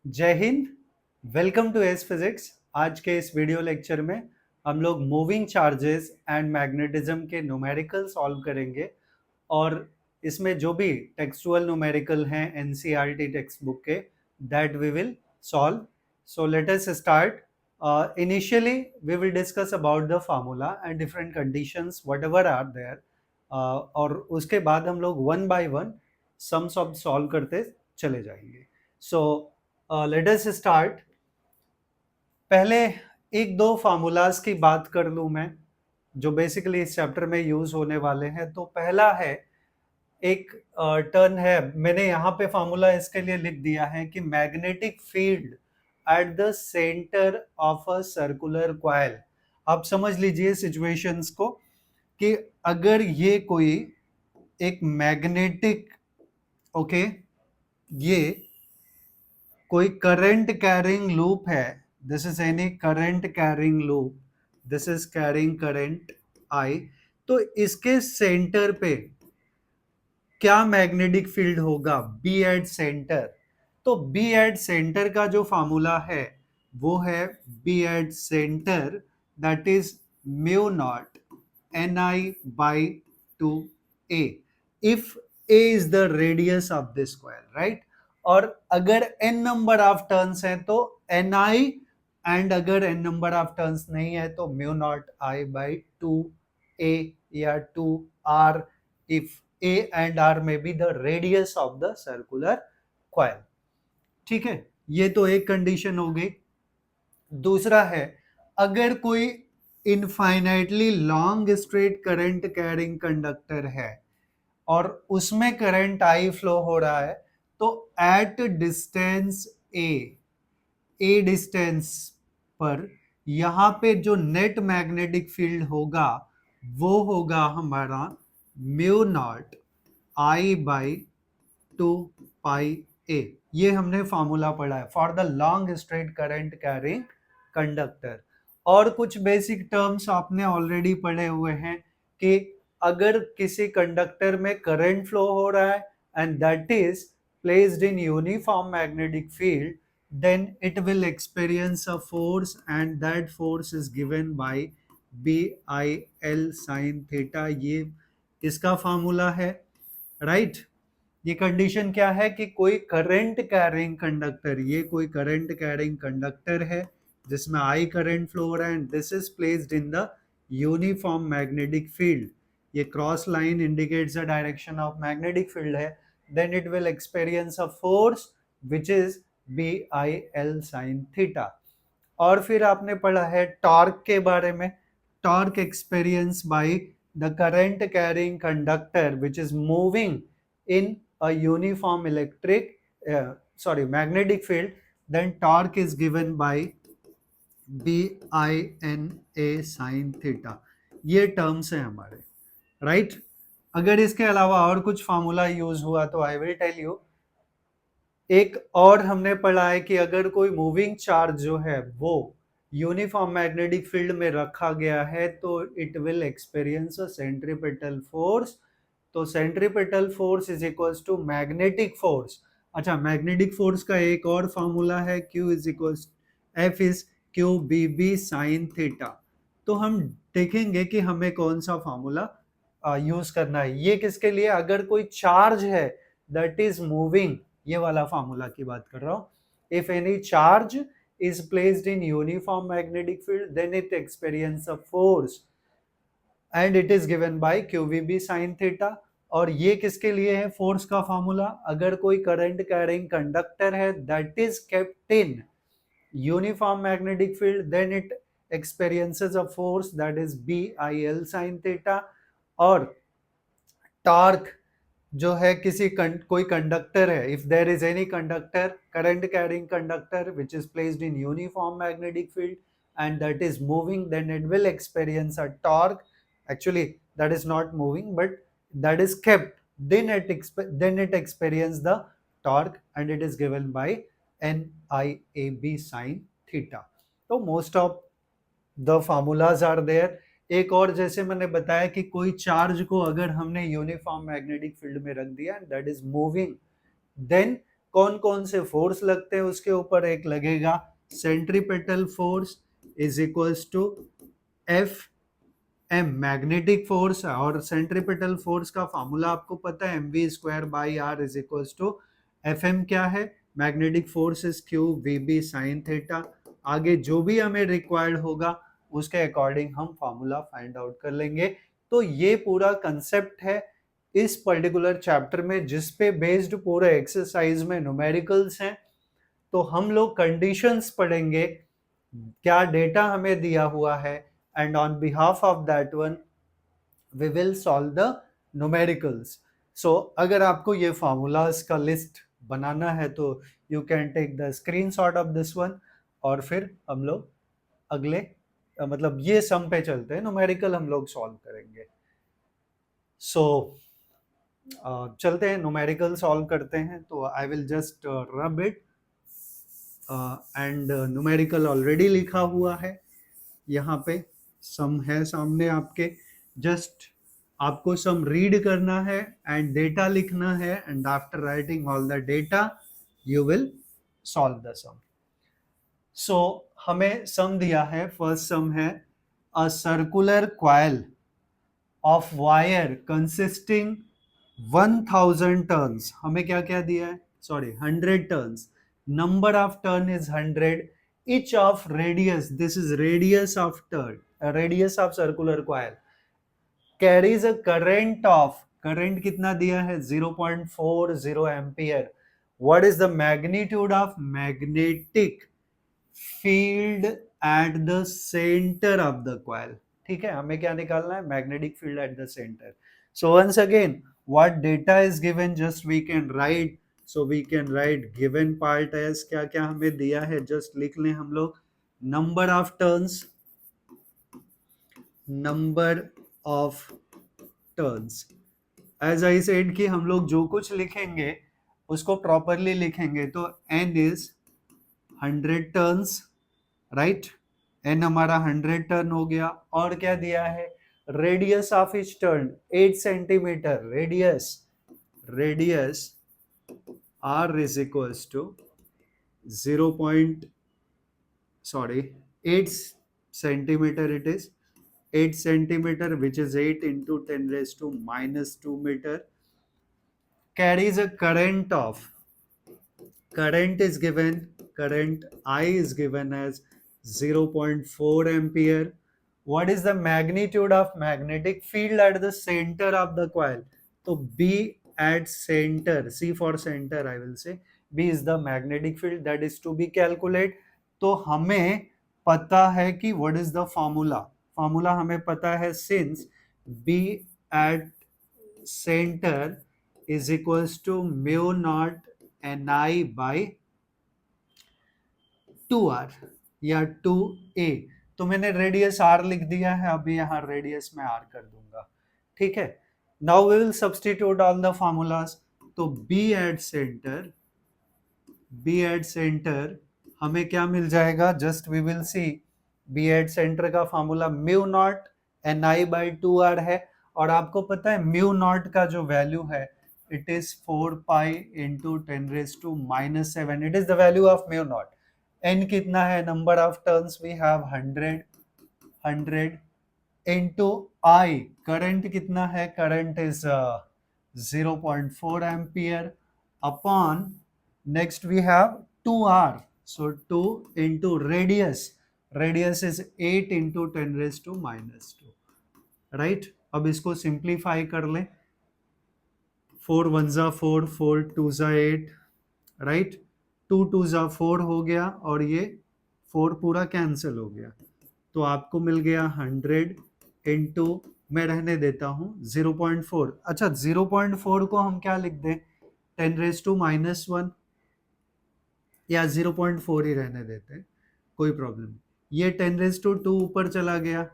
जय हिंद। Welcome to S physics. आज के इस वीडियो लेक्चर में हम लोग मूविंग चार्जेस एंड मैग्नेटिज्म के न्यूमेरिकल सॉल्व करेंगे और इसमें जो भी टेक्सचुअल न्यूमेरिकल हैं एनसीईआरटी टेक्स्ट बुक के that we will solve. So let us start. Initially we will discuss about the formula and different conditions whatever are there, और उसके बाद हम लोग one by one sums of solve करते चले जाएंगे। So let us start. पहले एक दो फार्मूलाज की बात कर लूं मैं जो बेसिकली इस चैप्टर में यूज होने वाले हैं। तो पहला है एक टर्न है, मैंने यहाँ पे फार्मूला इसके लिए लिख दिया है कि magnetic field at the centre of a circular coil. आप समझ लीजिए सिचुएशंस को कि अगर ये कोई एक मैग्नेटिक ये कोई करंट कैरिंग लूप है, this is any current carrying loop, this is carrying current I, तो इसके सेंटर पे क्या मैग्नेटिक फील्ड होगा? B at centre. तो बी एट सेंटर का जो फॉर्मूला है वो है B at centre that is mu not N I by two A if A is the radius of this coil, right? और अगर n नंबर ऑफ टर्न्स है तो एन आई, एंड अगर n नंबर ऑफ टर्न्स नहीं है तो mu not I by two a या two r if a and r may be the radius of the circular coil। ठीक है, ये तो एक कंडीशन हो गई। दूसरा है अगर कोई infinitely long straight current carrying conductor है और उसमें करंट आई फ्लो हो रहा है, तो एट डिस्टेंस ए डिस्टेंस पर यहां पे जो नेट मैग्नेटिक फील्ड होगा वो होगा हमारा mu not I by two pi a. ये हमने फॉर्मूला पढ़ा है for the long straight current carrying conductor. और कुछ बेसिक टर्म्स आपने ऑलरेडी पढ़े हुए हैं कि अगर किसी कंडक्टर में करंट फ्लो हो रहा है and that is placed in uniform magnetic field, then it will experience a force and that force is given by BIL sin theta। ये इसका फार्मूला है, राइट? ये कंडीशन क्या है कि कोई करंट कैरिंग कंडक्टर, ये कोई करंट कैरिंग कंडक्टर है जिसमें आई करंट फ्लो हो रहा है and this is placed in the uniform magnetic field. ये cross line indicates the direction of magnetic field है, then it will experience a force which is BIL sin theta. और फिर आपने पढ़ा है टॉर्क के बारे में, torque experience by the current carrying conductor which is moving in a uniform magnetic field, then torque is given by BINA sin theta। ये terms है हमारे, राइट? अगर इसके अलावा और कुछ फार्मूला यूज हुआ तो आई विल टेल यू। एक और हमने पढ़ा है कि अगर कोई मूविंग चार्ज जो है वो यूनिफॉर्म मैग्नेटिक फील्ड में रखा गया है तो it will experience a centripetal force. तो centripetal force is equals to magnetic force. अच्छा, मैग्नेटिक फोर्स का एक और फॉर्मूला है Q is equals F is q b b sine theta. तो हम देखेंगे कि हमें कौन सा फॉर्मूला यूज करना है। ये किसके लिए? अगर कोई चार्ज है दैट इज मूविंग, ये वाला फॉर्मूला की बात कर रहा हूं। If any charge is placed in uniform magnetic field, then it experience a force and it is given by QVB sin theta। और ये किसके लिए है फोर्स का फॉर्मूला? अगर कोई करंट कैरिंग कंडक्टर है that is kept in uniform magnetic field, then it experiences a force that is BIL sin theta। और टॉर्क जो है कोई कंडक्टर है, if there is any conductor, current carrying conductor which is placed in uniform magnetic field and that is moving, then it will experience a torque. Actually that is not moving but that is kept, then it experience the torque and it is given by NIAB sin theta। तो most of the formulas are there। एक और जैसे मैंने बताया कि कोई charge को अगर हमने यूनिफॉर्म मैग्नेटिक फील्ड में रख दिया दैट इज मूविंग, देन कौन कौन से फोर्स लगते हैं उसके ऊपर, एक लगेगा centripetal force is equals to F M magnetic force, और सेंट्रीपेटल फोर्स का फॉर्मूला आपको पता है, M V square by R is equals to F M क्या है, magnetic force is Q V B sine theta. आगे जो भी हमें रिक्वायर्ड होगा उसके अकॉर्डिंग हम फॉर्मूला फाइंड आउट कर लेंगे। तो ये पूरा कंसेप्ट है इस पर्टिकुलर चैप्टर में, जिस पे बेस्ड पूरे एक्सरसाइज में न्यूमेरिकल्स हैं। तो हम लोग कंडीशंस पढ़ेंगे, क्या डेटा हमें दिया हुआ है, and on behalf of that one we will solve the numericals. So अगर आपको ये फार्मूलाज का लिस्ट बनाना है तो you can take the screenshot of this one, और फिर हम लोग अगले मतलब ये सम पे चलते हैं, न्यूमेरिकल हम लोग सॉल्व करेंगे। सो चलते हैं न्यूमेरिकल सॉल्व करते हैं। तो I will just rub it, and numerical already लिखा हुआ है यहाँ पे, सम है सामने आपके, जस्ट आपको सम रीड करना है एंड डेटा लिखना है, and after writing all the data you will solve the sum. So हमें सम दिया है, फर्स्ट सम है a circular coil of wire consisting 1000 turns. हमें क्या क्या दिया है, sorry 100 turns, number of turn is 100, each of radius, this is radius of turn, radius of circular coil, carries a current of, current कितना दिया है 0.40 ampere. what is the magnitude of magnetic field at the center of the coil? ठीक है, हमें क्या निकालना है, magnetic field at the center। so once again what data is given, just we can write, so we can write given part as क्या क्या हमें दिया है, just लिख लें हम लोग, number of turns, number of turns, as I said कि हम लोग जो कुछ लिखेंगे उसको प्रॉपरली लिखेंगे। तो n is 100 turns, right, n हमारा 100 टर्न हो गया, और क्या दिया है, radius of each turn 8 centimetre, radius r is equals to 8 centimeter, it is 8 centimeter, which is 8 into 10 raised to minus 2 meter, carries a current of, current is given, current I is given as 0.4 ampere. What is the magnitude of magnetic field at the center of the coil? So B at center, C for center I will say, B is the magnetic field that is to be calculated. तो हमें पता है कि what is the formula, formula हमें पता है, since B at center is equals to mu naught Ni by 2r या 2a, तो मैंने रेडियस r लिख दिया है, अभी यहाँ रेडियस में r कर दूंगा, ठीक है। Now we will substitute all the formulas. तो b एट सेंटर हमें क्या मिल जाएगा, just we will see, b at centre का formula mu not Ni by 2r है, और आपको पता है म्यू नॉट का जो वैल्यू है it is 4 pi into 10 raised to minus 7, it is the value of mu naught। n कितना है, number of turns we have 100 into I, current कितना है, current is 0.4 ampere upon, next we have 2r, so 2 into radius is 8 into 10 raised to minus 2, right। अब इसको simplify कर लें, 4 1 जा 4, 4 2 जा 8, राइट, 2 2 जा 4 हो गया, और ये 4 पूरा कैंसिल हो गया, तो आपको मिल गया 100 इंटू, मैं रहने देता हूँ 0.4, अच्छा 0.4 को हम क्या लिख दें, 10 रेज टू माइनस 1, या 0.4 ही रहने देते हैं, कोई प्रॉब्लम। ये 10 रेज टू 2 ऊपर चला गया,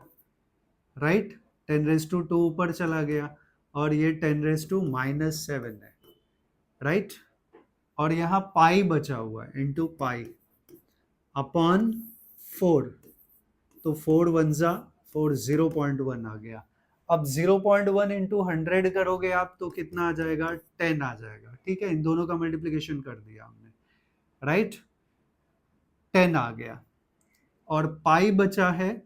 राइट, 10 रेज टू 2 ऊपर चला गया, और ये 10 रेज टू माइनस 7 है, राइट, और यहाँ पाई बचा हुआ है, इंटू पाई अपॉन 4, तो 4 1 जा 4, 0.1 आ गया। अब 0.1 इंटू 100 करोगे आप तो कितना आ जाएगा, 10 आ जाएगा, ठीक है, इन दोनों का मल्टीप्लिकेशन कर दिया हमने, राइट, 10 आ गया, और पाई बचा है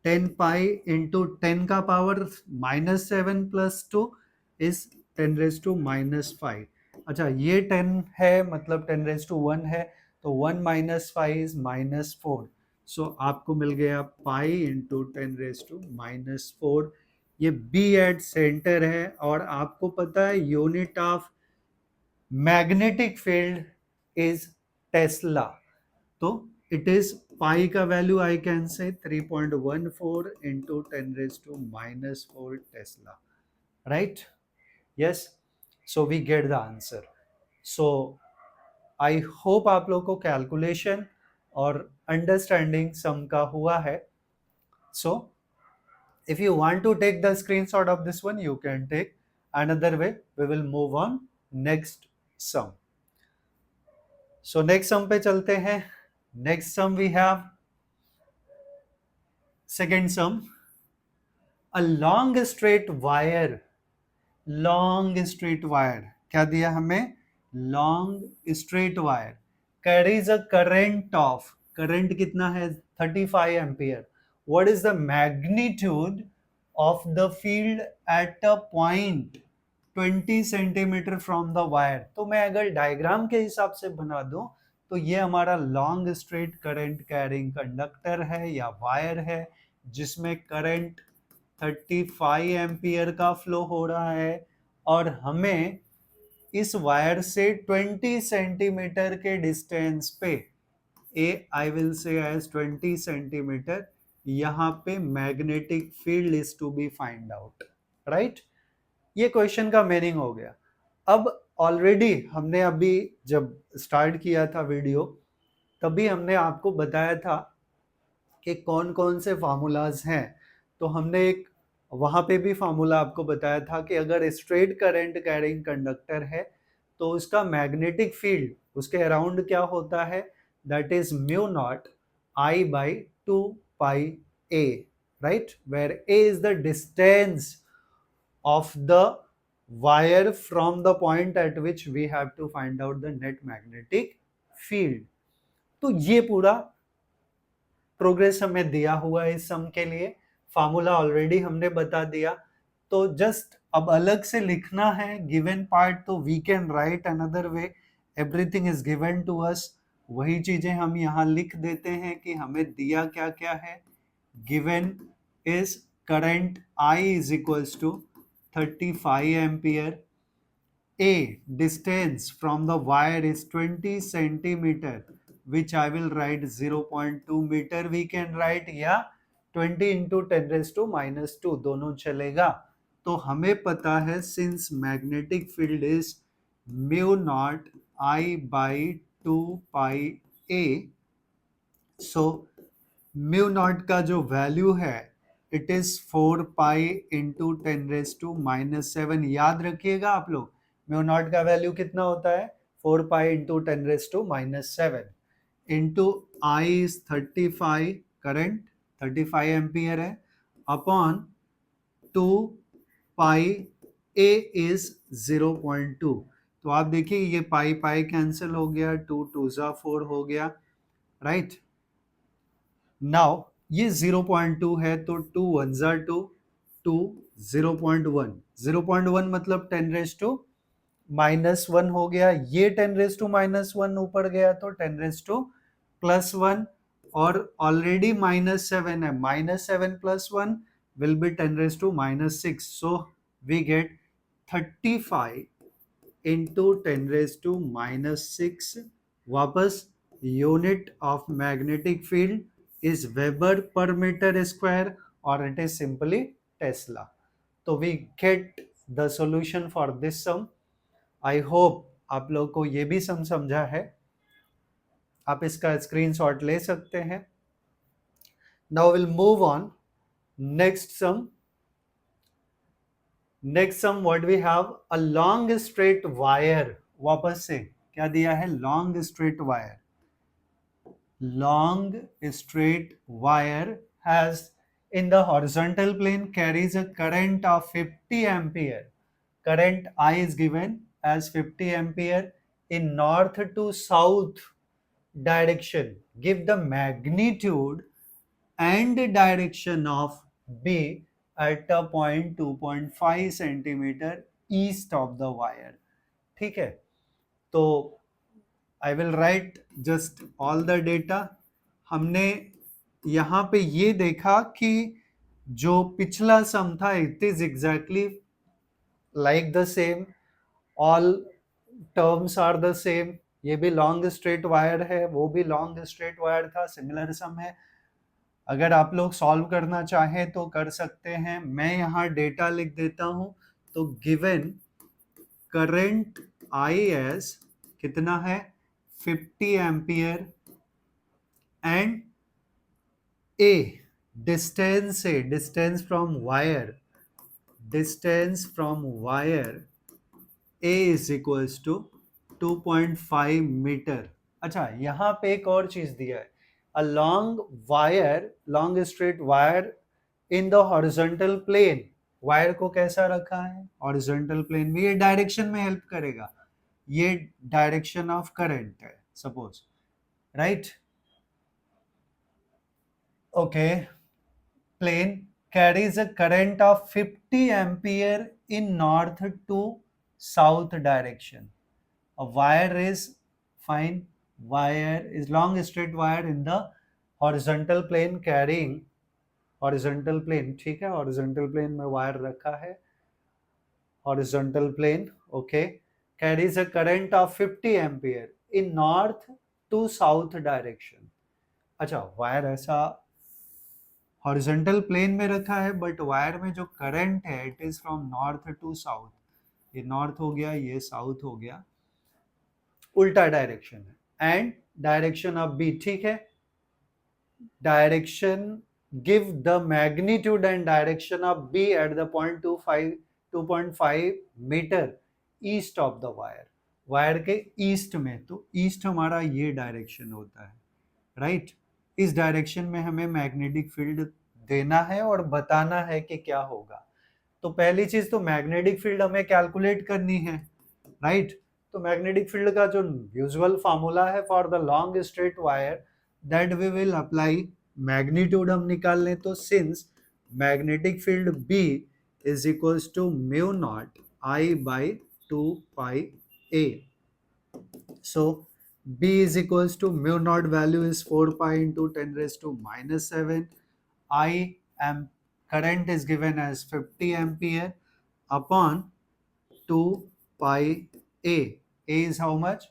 10 पाई इंटू 10 का पावर -7 प्लस 2 इज 10⁻⁻5। अच्छा, ये 10 है मतलब 10⁻1 है, तो 1 माइनस 5 इज -4, सो आपको मिल गया पाई इंटू 10⁻⁻4। ये बी एट सेंटर है, और आपको पता है unit of magnetic field is tesla, तो इट इज पाई का value I can say 3.14 into 10⁻⁻4 tesla, right, yes, so we get the answer. So I hope आप लोग को कैलकुलेशन और अंडरस्टैंडिंग सम का हुआ है। सो if you want to take the screenshot of this one, you can take. Another way, we will move on next sum. So next sum पे चलते हैं। Next sum we have second sum. A long straight wire, क्या दिया हमें, long straight wire carries a current of, current कितना है 35 ampere. What is the magnitude of the field at a point 20 centimetre from the wire? तो मैं अगर diagram के हिसाब से बना दूं तो ये हमारा long straight current carrying conductor है या वायर है, जिसमें करंट 35 एम्पियर का फ्लो हो रहा है, और हमें इस वायर से 20 सेंटीमीटर के डिस्टेंस पे, a I will say as 20 centimetre, यहाँ पे magnetic field is to be find out, right. ये क्वेश्चन का मीनिंग हो गया। अब ऑलरेडी हमने अभी जब स्टार्ट किया था वीडियो, तभी हमने आपको बताया था कि कौन कौन से फार्मूलाज हैं। तो हमने एक वहाँ पे भी फार्मूला आपको बताया था कि अगर स्ट्रेट करंट कैरिंग कंडक्टर है तो उसका मैग्नेटिक फील्ड उसके अराउंड क्या होता है, that is mu not I by 2 pi A, right, where A is the distance of the wire from the point at which we have to find out the net magnetic field. तो ये पूरा progress हमें दिया हुआ है इस सम के लिए, फार्मूला ऑलरेडी हमने बता दिया। तो जस्ट अब अलग से लिखना है गिवन पार्ट, तो we can write another way, everything is given to us, वही चीजें हम यहाँ लिख देते हैं कि हमें दिया क्या क्या है। Given is current I is equals to 35 ampere. A distance from the wire is 20 centimeter, which I will write 0.2 meter we can write, या 20 into 10⁻⁻2 दोनों चलेगा। तो हमें पता है since magnetic field is mu naught I by 2 pi A, so mu naught का जो value है इट इज 4 पाई इंटू 10⁻⁻7। याद रखिएगा आप लोग, म्यू नॉट का वैल्यू कितना होता है, 4 pi into 10⁻⁻7 into I is 35, current 35 ampere है, अपॉन 2 पाई ए इज 0.2। तो आप देखिए ये पाई पाई कैंसिल हो गया, 2 2 जा 4 हो गया, राइट। नाउ ये 0.2 है तो 2 1 जा 2, 2 0.1, 0.1 मतलब 10⁻⁻1 हो गया, ये 10⁻⁻1 ऊपर गया तो 10⁻+1, और ऑलरेडी -7 है, -7 + 1 will be 10⁻⁻6, so we get 35 into 10⁻⁻6। वापस unit of magnetic field is Weber per meter square, or it is simply Tesla. तो we get the solution for this sum. I hope आप लोग को ये भी सम समझा है, आप इसका स्क्रीनशॉट ले सकते हैं। Now we'll move on next sum. Next sum what we have, a long straight wire, वापस से क्या दिया है, long straight wire, long straight wire has in the horizontal plane carries a current of 50 ampere. Current I is given as 50 ampere in north to south direction. Give the magnitude and direction of B at a point 2.5 centimeter east of the wire. ठीक है, तो I will right just all the data. हमने यहाँ पे ये देखा कि जो पिछला सम था it is exactly like the same, all terms are the same. ये भी लॉन्ग स्ट्रेट वायर है, वो भी लॉन्ग स्ट्रेट वायर था, सिमिलर सम है. अगर आप लोग सॉल्व करना चाहें तो कर सकते हैं. मैं यहाँ डेटा लिख देता हूं. तो गिवन करंट आई एस कितना है 50 एम्पियर एंड ए डिस्टेंस से, distance from wire A is equals to 2.5 metre. अच्छा, यहाँ पे एक और चीज दिया है, a long straight wire in the horizontal plane. Wire को कैसा रखा है हॉरिजॉन्टल प्लेन में, ये डायरेक्शन में हेल्प करेगा. ये डायरेक्शन ऑफ करंट है suppose, right. Okay, plane carries a current of 50 ampere in north to south direction. A wire is fine, wire is long straight wire in the horizontal plane carrying horizontal plane. ठीक है, horizontal plane में wire रखा है, horizontal plane. okay, carries a current of 50 ampere in north to south direction. अच्छा, wire ऐसा horizontal plane में रखा है बट वायर में जो करंट है it is from north to south. ये नॉर्थ हो गया, ये साउथ हो गया, उल्टा डायरेक्शन है. एंड डायरेक्शन ऑफ बी, ठीक है, direction give the magnitude and direction of B at the point 2.5 metre east of the wire. Wire के ईस्ट में, तो ईस्ट हमारा ये डायरेक्शन होता है, राइट. इस डायरेक्शन में हमें मैग्नेटिक फील्ड देना है और बताना है कि क्या होगा. तो पहली चीज तो मैग्नेटिक फील्ड हमें कैलकुलेट करनी है, राइट. तो मैग्नेटिक फील्ड का जो यूजुअल फार्मूला है for the long straight wire that we will apply. Magnitude हम निकाल लें तो since magnetic field B is equals to mu naught I by 2 π A. So B is equals to mu naught value is 4 pi into 10 raised to minus 7. Current is given as 50 ampere upon 2 pi A. A is how much?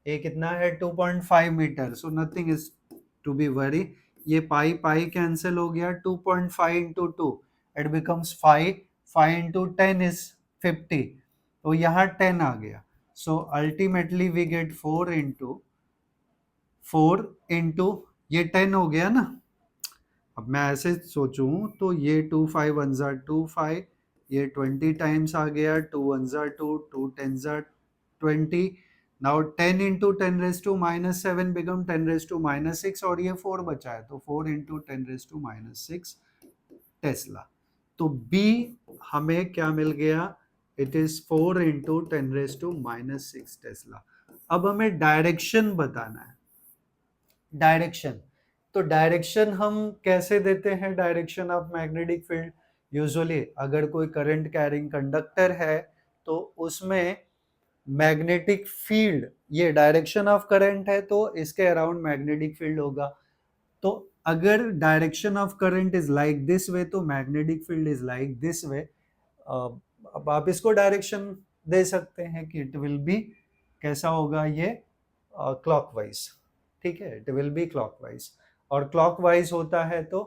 A कितना है 2.5 metre. So nothing is to be worry. ये pi cancel हो गया. 2.5 into 2 it becomes 5. 5 into 10 is 50. तो यहाँ 10 आ गया. So ultimately we get 4 into ये 10 हो गया ना. अब मैं ऐसे सोचूं तो ये 2 5 1 ज़ा 2 5, ये 20 टाइम्स आ गया, 2 1 ज़ा 2, 2 10 ज़ा 20. Now 10 into 10 raised to minus 7 become 10 raised to minus 6 और ये 4 बचा है, तो 4 into 10 raised to minus 6 Tesla. तो B हमें क्या मिल गया, it is 4 into 10 raised to minus 6 Tesla. अब हमें डायरेक्शन बताना है. डायरेक्शन, तो डायरेक्शन हम कैसे देते हैं direction of magnetic field. Usually अगर कोई करंट कैरिंग कंडक्टर है तो उसमें मैग्नेटिक फील्ड, ये डायरेक्शन ऑफ करंट है तो इसके अराउंड मैग्नेटिक फील्ड होगा. तो अगर direction of current is like this way तो magnetic field is like this way. अब आप इसको डायरेक्शन दे सकते हैं कि इट विल बी कैसा होगा, ये क्लॉकवाइज. ठीक है, इट विल बी क्लॉकवाइज. और क्लॉकवाइज होता है तो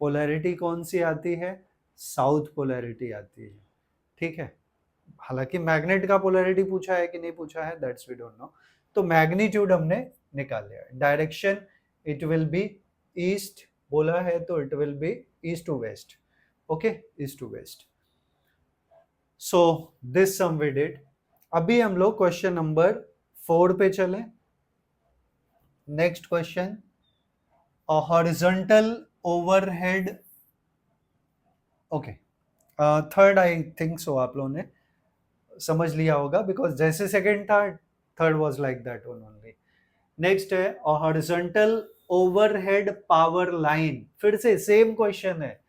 पोलैरिटी कौन सी आती है, साउथ पोलैरिटी आती है. ठीक है, हालांकि मैग्नेट का पोलैरिटी पूछा है कि नहीं पूछा है दैट्स वी डोंट नो. तो मैग्नीट्यूड हमने निकाल लिया. Direction it will be east बोला है तो it will be east to west. Okay, east to west. So this sum we did. अभी हम लोग क्वेश्चन नंबर 4 पे चले. Next question, a horizontal overhead okay, third I think so आप लोगों ने समझ लिया होगा, बिकॉज जैसे सेकंड था, third was like that one only. Next है हॉरिजॉन्टल ओवरहेड पावर लाइन, फिर से सेम क्वेश्चन है,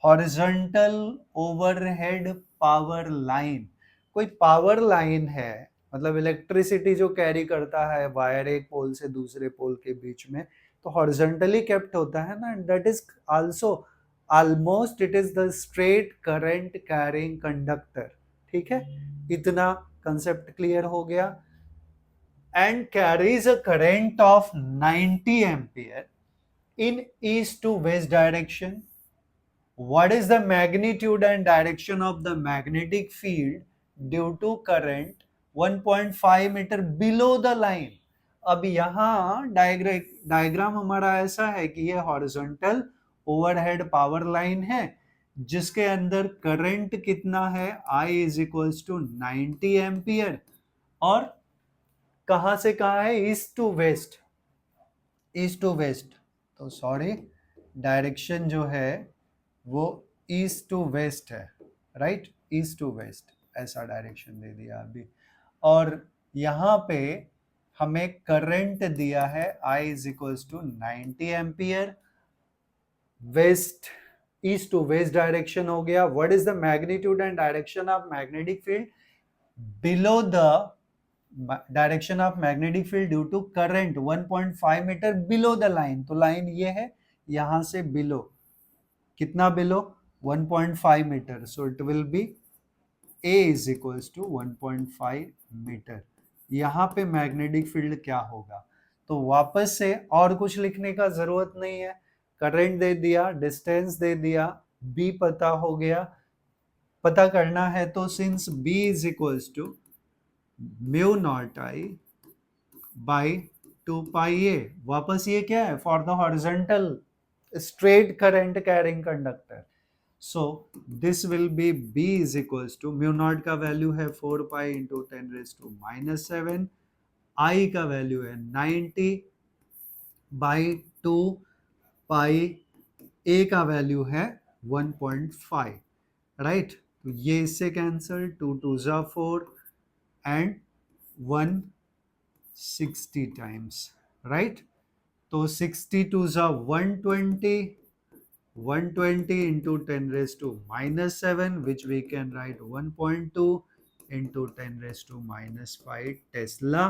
हॉरिजॉन्टल ओवरहेड पावर लाइन। कोई पावर लाइन है, मतलब इलेक्ट्रिसिटी जो कैरी करता है वायर एक पोल से दूसरे पोल के बीच में, तो हॉरिजॉन्टली केप्ट होता है ना, that is also almost it is the straight current carrying conductor. ठीक है, इतना कंसेप्ट क्लियर हो गया। And carries a current of 90 ampere in east to west direction. What is the magnitude and direction of the magnetic field due to current 1.5 metre below the line? अब यहाँ diagram हमारा ऐसा है कि ये horizontal overhead power line है जिसके अंदर करंट कितना है, I is equals to 90 ampere, और कहाँ से कहाँ है, east to west, east to west, तो सॉरी डायरेक्शन जो है वो ईस्ट टू वेस्ट है, राइट, ईस्ट टू वेस्ट ऐसा डायरेक्शन दे दिया अभी। और यहाँ पे हमें करंट दिया है I is equals to 90 ampere, west east to west direction हो गया। What is the magnitude and direction of magnetic field below the direction of magnetic field due to current 1.5 metre below the line, तो line ये है, यहां से below, कितना below, 1.5 metre, so it will be A is equals to 1.5 metre. यहाँ पे magnetic field क्या होगा, तो वापस से और कुछ लिखने का जरूरत नहीं है, करंट दे दिया, डिस्टेंस दे दिया, B पता हो गया। पता करना है तो since B is equals to mu not I by 2 pi a, वापस ये क्या है, for the horizontal straight current carrying conductor, so this will be B is equals to mu not का वैल्यू है 4 पाई इंटू 10⁻⁻⁷, I का value है 90 by 2 pi, A का value है 1.5, राइट, तो ये इससे कैंसल, 2 2 जा 4 एंड 160 टाइम्स, राइट, तो 62 जा 120, 120 into 10⁻⁷, which we can write 1.2 into 10⁻⁵ tesla.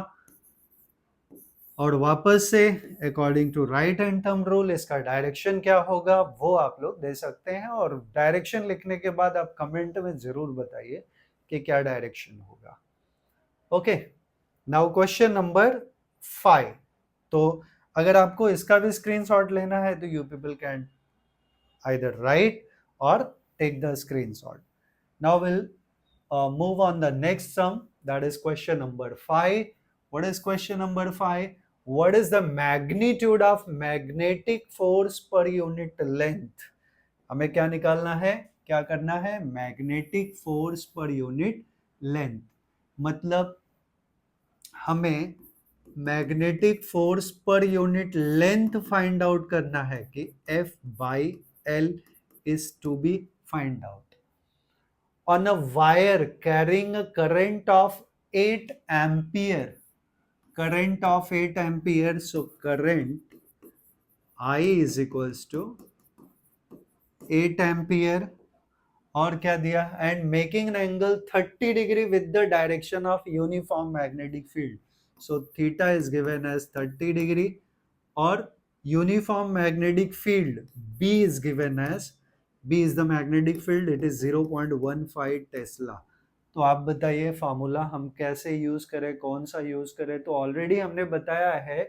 और वापस से according to right hand thumb rule इसका डायरेक्शन क्या होगा वो आप लोग दे सकते हैं, और डायरेक्शन लिखने के बाद आप कमेंट में जरूर बताइए कि क्या डायरेक्शन होगा। Okay, now question number 5। तो अगर आपको इसका भी स्क्रीनशॉट लेना है तो you people can either write or take the screenshot. Now we'll move on the next sum, that is question number 5. What is question number 5? What is the magnitude of magnetic force per unit length? हमें क्या निकालना है, क्या करना है, magnetic force per unit length, मतलब हमें magnetic force per unit length find out करना है कि F by L is to be find out on a wire carrying a current of 8 ampere, current of 8 ampere, so current I is equals to 8 ampere, और क्या दिया, and making an angle 30 degree with the direction of uniform magnetic field, so theta is given as 30 degree, और uniform magnetic field B is given as, B is the magnetic field, it is 0.15 Tesla. तो आप बताइए formula हम कैसे use करें, कौन सा use करें, तो ऑलरेडी हमने बताया है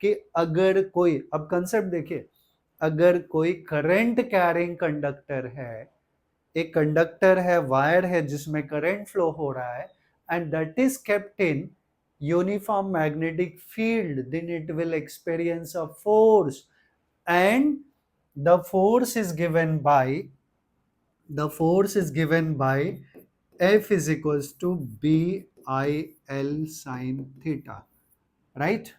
कि अगर कोई, अब कंसेप्ट देखिए, अगर कोई करंट कैरिंग कंडक्टर है, एक कंडक्टर है, वायर है जिसमें करंट फ्लो हो रहा है, and that is kept in uniform magnetic field, then it will experience a force, and the force is given by F is equals to BIL sin theta, right?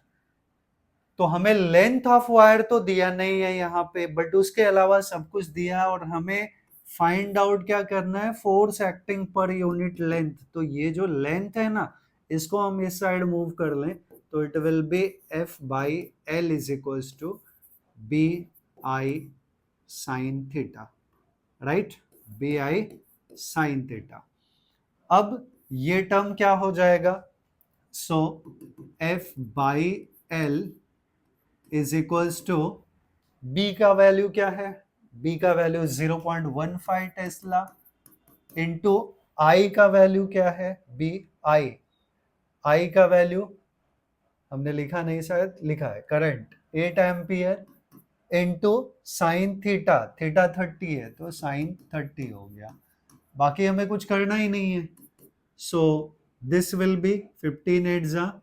तो हमें length of wire तो दिया नहीं है यहाँ पे, but उसके अलावा सब कुछ दिया, और हमें फाइंड आउट क्या करना है, force acting per unit length. तो ये जो लेंथ है ना, इसको हम इस साइड मूव कर लें तो it will be F by L is equals to B I sine theta, right, B I sine theta. अब ये टर्म क्या हो जाएगा, so F by L is equals to, B का वैल्यू क्या है, बी का वैल्यू 0.15 टेस्ला इंटू आई का वैल्यू क्या है, बी आई, आई का वैल्यू हमने लिखा नहीं, शायद लिखा है, current 8 ampere into sine theta, theta 30 है तो साइन 30 हो गया, बाकी हमें कुछ करना ही नहीं है। सो दिस विल बी 15 8 जा,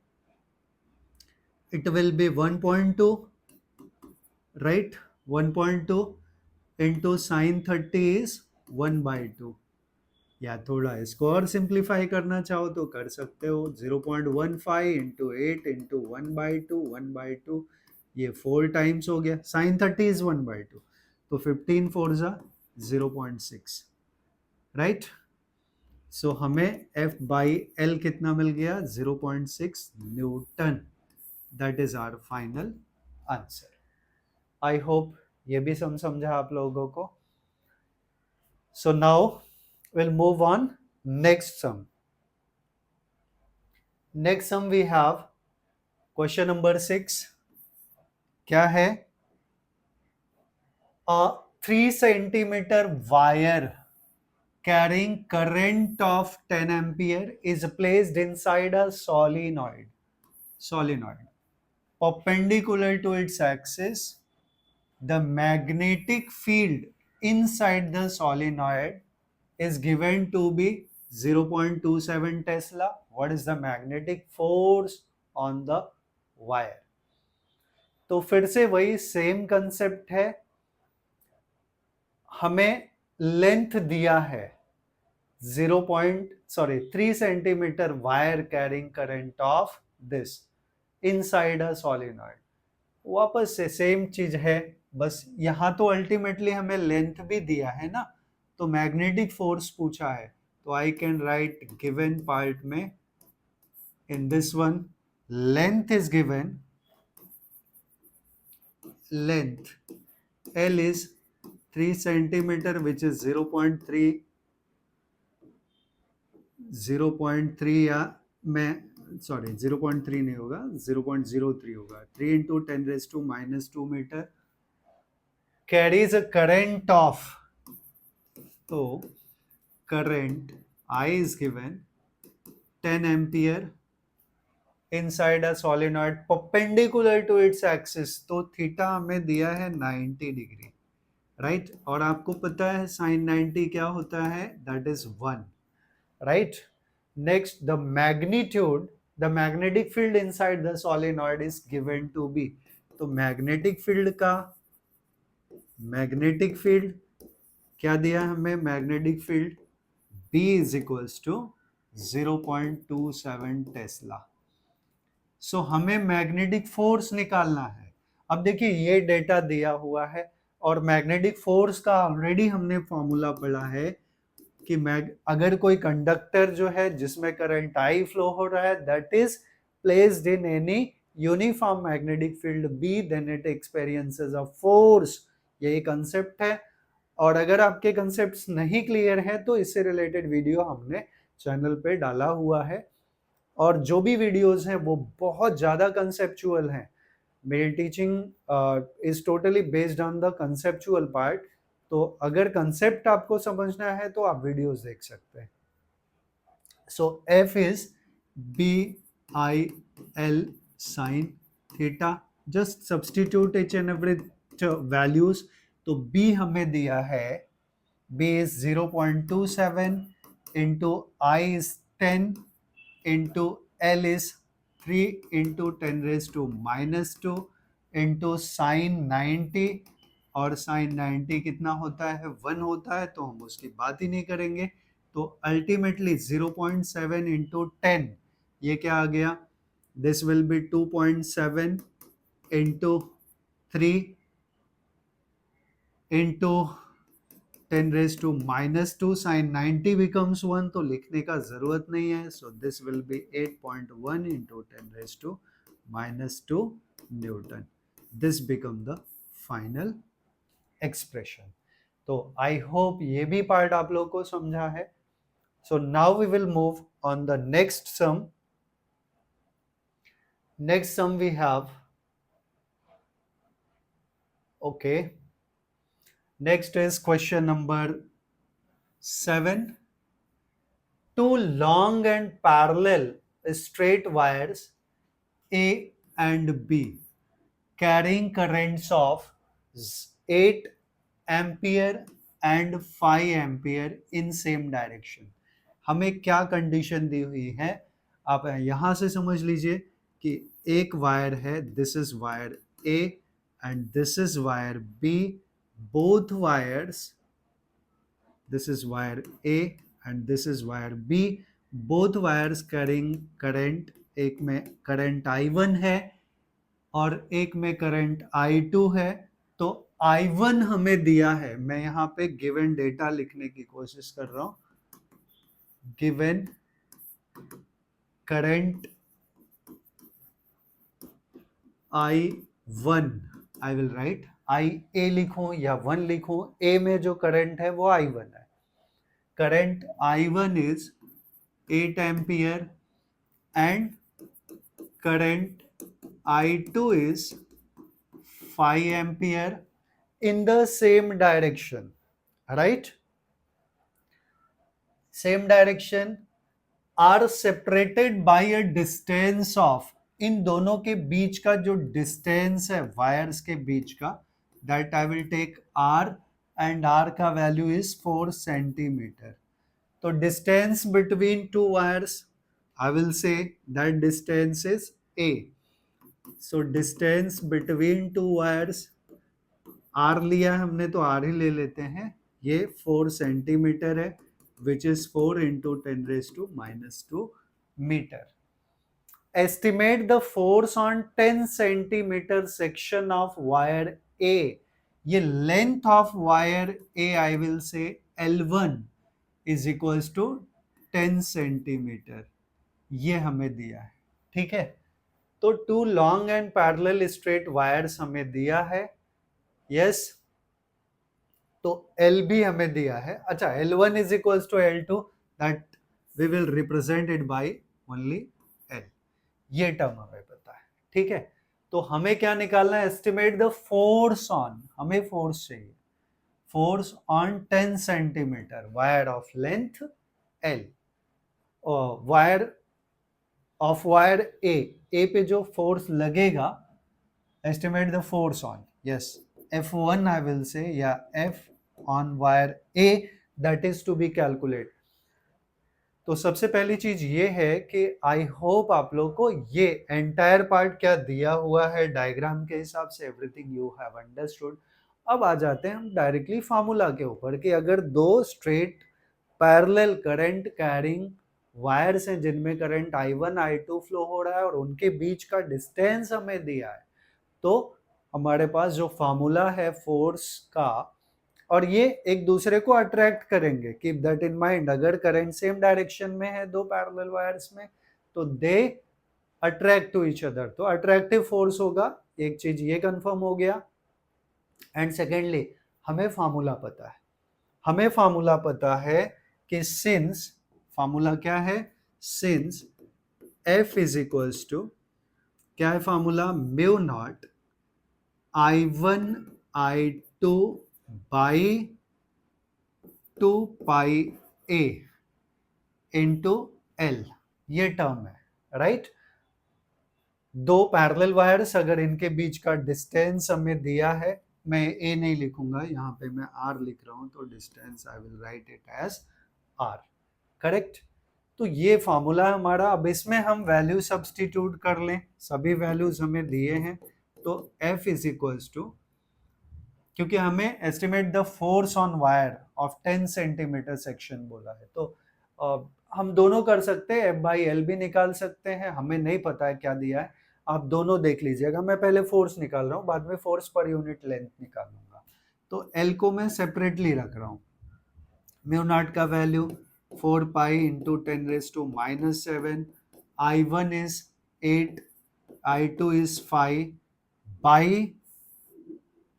it will B 1.2, right, 1.2 into sine 30 is 1/2, या थोड़ा इसको और सिंप्लीफाई करना चाहो तो कर सकते हो, 0.15 इंटू 8 इंटू 1/2, 1/2 ये 4 टाइम्स हो गया, साइन 30 इज 1/2, तो 15 4 जा 0.6, राइट। सो हमें F बाई L कितना मिल गया, 0.6 newton, that is our final answer. I hope ये भी समझा आप लोगों को। So now we'll move on next sum. Next sum we have question number 6, क्या है, a 3 centimeter wire carrying current of 10 ampere is placed inside a solenoid perpendicular to its axis. The magnetic field inside the solenoid is given to be 0.27 Tesla. What is the magnetic force on the wire? तो फिर से वही same concept है, हमें length दिया है 3 centimetre wire carrying current of this inside a solenoid. वापस से सेम चीज है, बस यहां तो अल्टीमेटली हमें लेंथ भी दिया है ना, तो मैग्नेटिक फोर्स पूछा है, तो I can write given part में, in this one length is given, length L is 3 centimeter which is 0.3 या मैं सॉरी 0.3 नहीं होगा, 0.03 होगा, 3 into 10 raised to minus 2 metre carries a current of, तो current I is given 10 ampere inside a solenoid perpendicular to its axis, तो theta हमें दिया है 90 डिग्री, राइट, और आपको पता है साइन 90 क्या होता है, that is 1, right. Next the magnitude, the magnetic field inside the solenoid is given to be, तो मैग्नेटिक फील्ड का, मैग्नेटिक फील्ड क्या दिया हमें, magnetic field B is equals to 0.27 tesla. So हमें मैग्नेटिक फोर्स निकालना है। अब देखिए ये डेटा दिया हुआ है और मैग्नेटिक फोर्स का ऑलरेडी हमने फॉर्मूला पढ़ा है कि अगर कोई कंडक्टर जो है जिसमें करंट आई फ्लो हो रहा है, that is placed in any uniform magnetic field B, then it experiences a force, यही कंसेप्ट है। और अगर आपके कंसेप्ट्स नहीं क्लियर हैं तो इससे रिलेटेड वीडियो हमने चैनल पे डाला हुआ है, और जो भी वीडियोस हैं वो बहुत ज़्यादा कंसेप्चुअल हैं। मेरी teaching is totally based on the conceptual part, तो अगर कंसेप्ट आपको समझना है तो आप वीडियोस देख सकते हैं। सो F is BIL sine theta, just substitute each and every values. तो B हमें दिया है, B is 0.27 into I is 10 into L is 3 into 10 raised to minus 2 into sine 90, और साइन 90 कितना होता है, 1 होता है, तो हम उसकी बात ही नहीं करेंगे। तो अल्टीमेटली 0.7 इंटू 10, ये क्या आ गया, this will B 2.7 into 3 into 10 raised to minus 2 sin 90 becomes 1, तो लिखने का जरूरत नहीं है. So this will be 8.1 into 10 raised to minus 2 Newton. This become the final expression. तो I hope ये भी part आप लोगों को समझा है. So now we will move on the next sum. Next sum we have, okay, next is question number 7. Two long and parallel straight wires A and B carrying currents of 8 ampere and 5 ampere in same direction. हमें क्या condition दी हुई है, आप यहां से समझ लीजिए कि एक वायर है, this is wire A and this is wire B. Both wires, this is wire A and this is wire B. Both wires carrying current, एक में करंट I1 है और एक में करंट I2 है. तो I1 हमें दिया है, मैं यहाँ पे गिवन डेटा लिखने की कोशिश कर रहा हूं. Given current I1, I will write IA लिखूं या 1 लिखूं, A में जो करंट है वो I1 है. Current I1 is 8 ampere and current I2 is 5 ampere in the same direction, right? Same direction are separated by a distance of, इन दोनों के बीच का जो डिस्टेंस है वायर्स के बीच का, that I will take R and R का value is 4 centimetre. तो distance between two wires, I will say that distance is A. So distance between two wires, R लिया हमने तो R ही ले लेते हैं, ये 4 सेंटीमीटर है, which is 4 into 10 raised to minus 2 meter. Estimate the force on 10 centimeter section of wire A. ये length of wire A I will से L1 is equals to 10 centimetre. ये हमें दिया है, ठीक है. तो two long and parallel straight wires हमें दिया है, यस. तो L भी हमें दिया है. अच्छा, L1 is equals to L2, that we will represent it by only L. ये टर्म हमें पता है, ठीक है. तो हमें क्या निकालना है, एस्टिमेट द फोर्स ऑन, हमें फोर्स चाहिए. Force on 10 centimeter wire of length L. Wire of wire A पे जो फोर्स लगेगा, estimate the force on, yes, F1 I will say, या F on wire A, that is to be calculate. तो सबसे पहली चीज ये है कि आई होप आप लोग को ये एंटायर पार्ट क्या दिया हुआ है डायग्राम के हिसाब से, एवरीथिंग यू हैव अंडरस्टूड. अब आ जाते हैं हम डायरेक्टली फार्मूला के ऊपर कि अगर दो straight parallel current carrying wires हैं जिनमें करंट I1 I2 फ्लो हो रहा है और उनके बीच का डिस्टेंस हमें दिया है, तो हमारे पास जो फार्मूला है फोर्स का, और ये एक दूसरे को अट्रैक्ट करेंगे, कीप दैट इन माइंड. अगर करंट सेम डायरेक्शन में है दो पैरेलल वायर्स में, तो they attract to each other, तो अट्रैक्टिव फोर्स होगा. एक चीज ये कंफर्म हो गया. एंड सेकेंडली हमें फार्मूला पता है, हमें फार्मूला पता है कि सिंस, फार्मूला क्या है, since F is equals to, क्या है formula, mu nought I1 I2 by 2 pi A into L. ये टर्म है, राइट. दो पैरेलल वायर्स, अगर इनके बीच का डिस्टेंस हमें दिया है, मैं A नहीं लिखूंगा, यहाँ पे मैं R लिख रहा हूँ, तो distance I will write it as R, correct. तो ये फार्मूला हमारा. अब इसमें हम वैल्यू सब्स्टिट्यूट कर लें, सभी वैल्यूज हमें दिए हैं. तो F इज इक्वल्स टू, क्योंकि हमें estimate the force on wire of 10 centimetre section बोला है, तो हम दोनों कर सकते हैं, F बाई L भी निकाल सकते हैं. हमें नहीं पता है क्या दिया है, आप दोनों देख लीजिएगा. मैं पहले फोर्स निकाल रहा हूँ, बाद में फोर्स पर यूनिट लेंथ निकालूंगा. तो L को मैं सेपरेटली रख रहा हूँ, म्यू नॉट का value 4 pi into 10⁻⁻⁷, I1 is 8, I2 is 5 by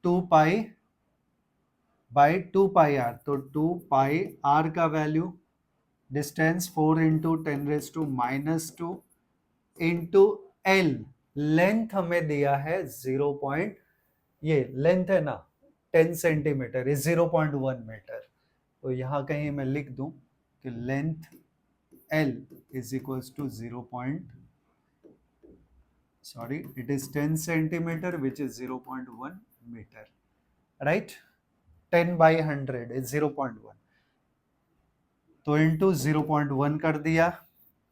2 pi R, तो 2 पाई आर का value distance 4 into 10⁻⁻² into L, length हमें दिया है 0 पॉइंट, ये लेंथ है ना 10 सेंटीमीटर इज 0.1 मीटर, तो यहाँ कहीं मैं लिख दूं कि length L is equals to 0 point, sorry, it is 10 centimeter which is 0.1 meter, right? 10 by 100 is 0.1, तो इंटू 0.1 कर दिया।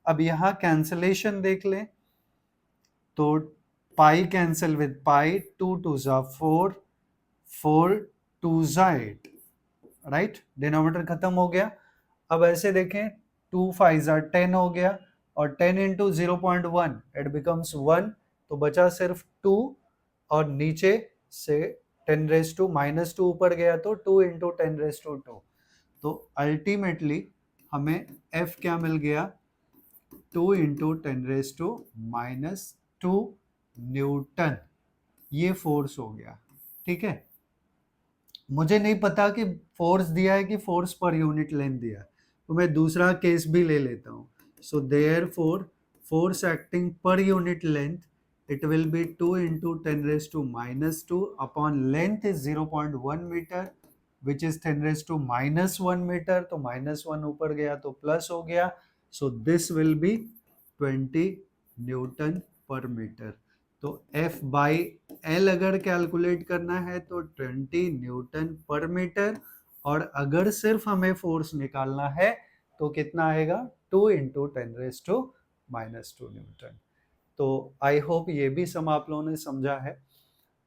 अब यहाँ कैंसलेशन देख लें, तो पाई कैंसिल विद पाई, 2 2 जा 4, 4 2 जा 8, राइट, डिनोमिनेटर खत्म हो गया। अब ऐसे देखें, 2 5 जा 10 हो गया, और 10 इंटू 0.1 इट बिकम्स 1, तो बचा सिर्फ 2, और नीचे से 10⁻⁻² ऊपर गया तो 2 इंटू 10⁻², तो अल्टीमेटली हमें F क्या मिल गया, 2 इंटू 10⁻⁻² न्यूटन, ये फोर्स हो गया। ठीक है, मुझे नहीं पता कि फोर्स दिया है कि फोर्स पर यूनिट लेंथ दिया है, तो मैं दूसरा केस भी ले लेता हूँ। So therefore force acting per unit length, it will be 2 into 10⁻⁻² upon length is 0.1 meter which is 10⁻⁻1 meter, तो -1 ऊपर गया तो प्लस हो गया, so this will be 20 Newton पर मीटर। तो F बाई L अगर कैलकुलेट करना है तो 20 न्यूटन पर मीटर, और अगर सिर्फ हमें फोर्स निकालना है तो कितना आएगा, 2 इंटू 10⁻⁻² न्यूटन। तो आई होप ये भी सम आप लोगों ने समझा है।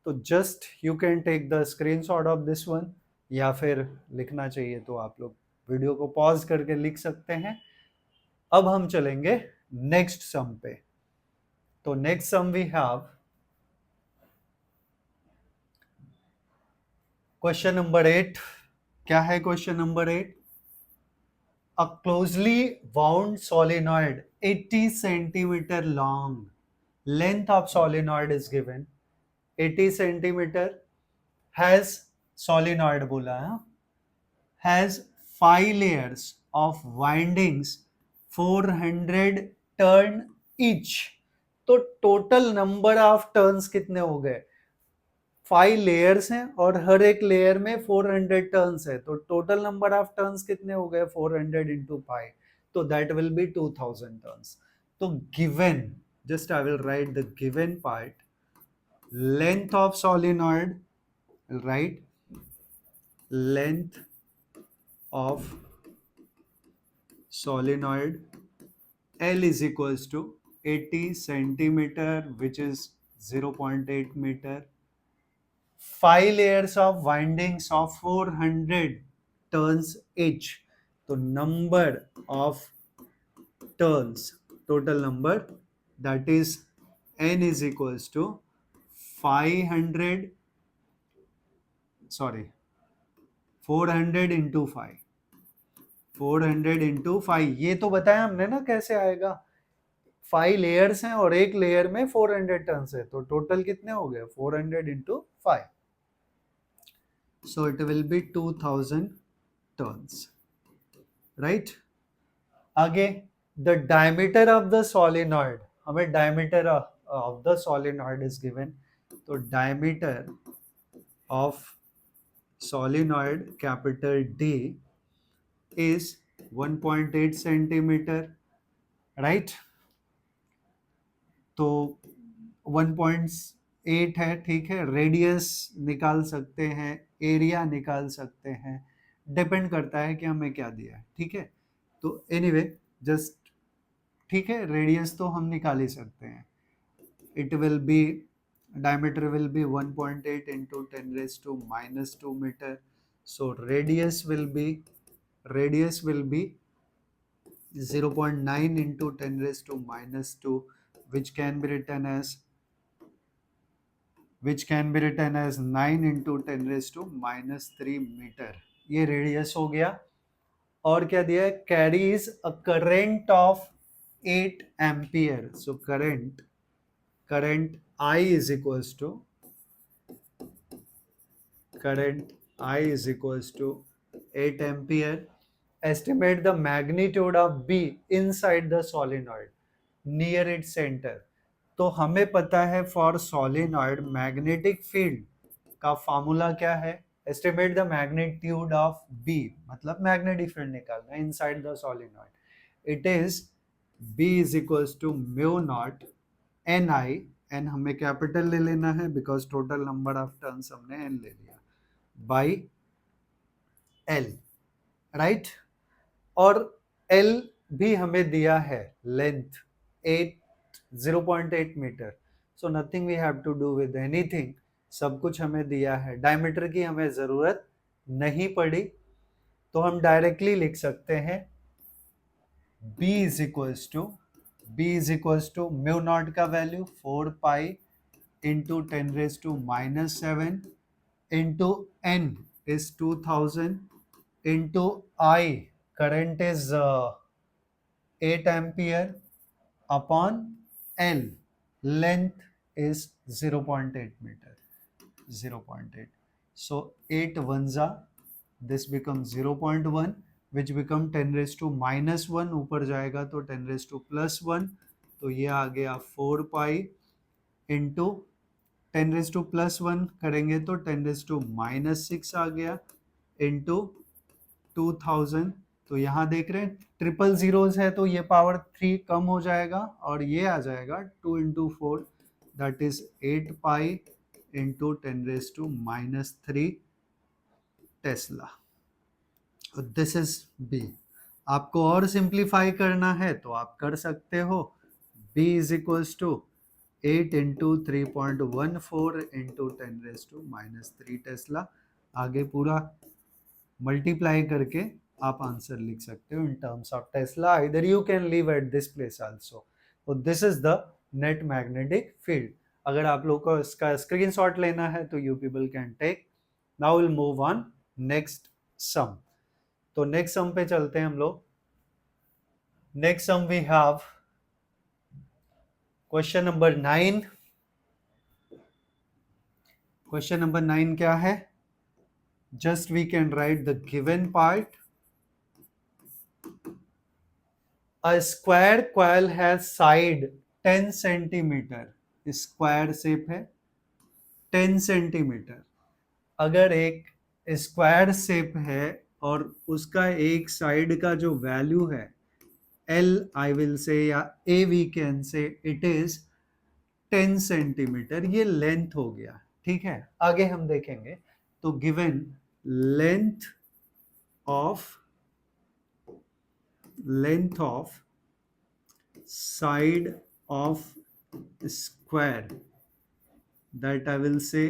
तो just you can take the screenshot of this one, या फिर लिखना चाहिए तो आप लोग वीडियो को पॉज करके लिख सकते हैं। अब हम चलेंगे नेक्स्ट सम पे। तो next sum we have question number 8। क्या है question number 8? A closely wound solenoid 80 centimeter long, length of solenoid is given 80 centimeter, has solenoid बोला है, has 5 layers of windings 400 turn each, तो टोटल नंबर ऑफ टर्न्स कितने हो गए, 5 layers हैं और हर एक लेयर में 400 टर्न्स है, तो टोटल नंबर ऑफ टर्न्स कितने हो गए, 400 इंटू 5, तो दैट विल बी 2000 टर्न्स। तो given, just I will right the given part, length of solenoid, right, length of solenoid L is equals to 80 centimeter which is 0.8 meter, 5 layers of windings of 400 turns each, तो number of turns, total number, that is N is equals to 500, sorry, 400 into 5, 400 into 5, ये तो बताया हमने ना कैसे आएगा, 5 layers हैं और एक लेयर में 400 टर्न्स है, तो टोटल कितने हो गए, 400 into 5, so it will be 2000 turns, right. आगे the diameter of the solenoid, हमें diameter of the solenoid is given, तो diameter of solenoid capital D is 1.8 centimetre, right, तो 1.8 है, ठीक है, रेडियस निकाल सकते हैं, एरिया निकाल सकते हैं, डिपेंड करता है कि हमें क्या दिया है, ठीक है। तो एनीवे जस्ट, ठीक है, रेडियस तो हम निकाल ही सकते हैं, it will B, diameter will be 1.8 into 10⁻⁻² meter, so radius will be 0.9 into 10⁻⁻², which can be written as 9 into 10⁻³ metre, ये रेडियस हो गया। और क्या दिया है, carries a current of 8 ampere. So current I is equals to current I is equals to 8 ampere. Estimate the magnitude of B inside the solenoid near its center. तो हमें पता है फॉर सोलिनॉइड मैग्नेटिक फील्ड का formula क्या है, estimate the magnitude of B, मतलब magnetic field निकालना inside the solenoid. It is B is equals to mu not N I, N हमें कैपिटल ले लेना है because total number of turns हमने एन ले लिया, बाई एल, राइट. और एल भी हमें दिया है length 0.8 metre. So nothing we have to do with anything, सब कुछ हमें दिया है. डायमीटर की हमें जरूरत नहीं पड़ी, तो हम डायरेक्टली लिख सकते हैं B is equals to mu not का value 4 pi into 10⁻⁻7 into n is 2000 into I, current is 8 ampere upon L, length is 0.8 meter, 0.8. So 8 ones are, this becomes 0.1 which become 10⁻⁻1, ऊपर जाएगा तो 10⁻+1, तो ये आ गया 4 पाई इंटू 10⁻+1 करेंगे तो 10⁻⁻6 आ गया इंटू 2000. तो यहाँ देख रहे हैं ट्रिपल जीरोज है तो ये पावर 3 कम हो जाएगा और ये आ जाएगा 2 into 4, that is 8 pi into 10⁻³ tesla. This is B. आपको और सिंप्लीफाई करना है तो आप कर सकते हो. B is equals to 8 into 3.14 into 10⁻³ tesla. आगे पूरा मल्टीप्लाई करके आप आंसर लिख सकते हो in terms of tesla. Either you can leave at this place also. तो this is the net magnetic field. अगर आप लोग को इसका स्क्रीनशॉट लेना है तो you people can take. Now will move on next sum. तो नेक्स्ट सम पे चलते हैं हम लोग. Next sum we have question number 9. Question number 9 क्या है, just we can write the given part. A square coil has side 10 centimeter. Square shape है 10 centimetre. अगर एक स्क्वायर शेप है और उसका एक साइड का जो वैल्यू है L, आई विल से, या A we can say, it is 10 centimetre. ये लेंथ हो गया, ठीक है. आगे हम देखेंगे. तो given length of side of square, that I will say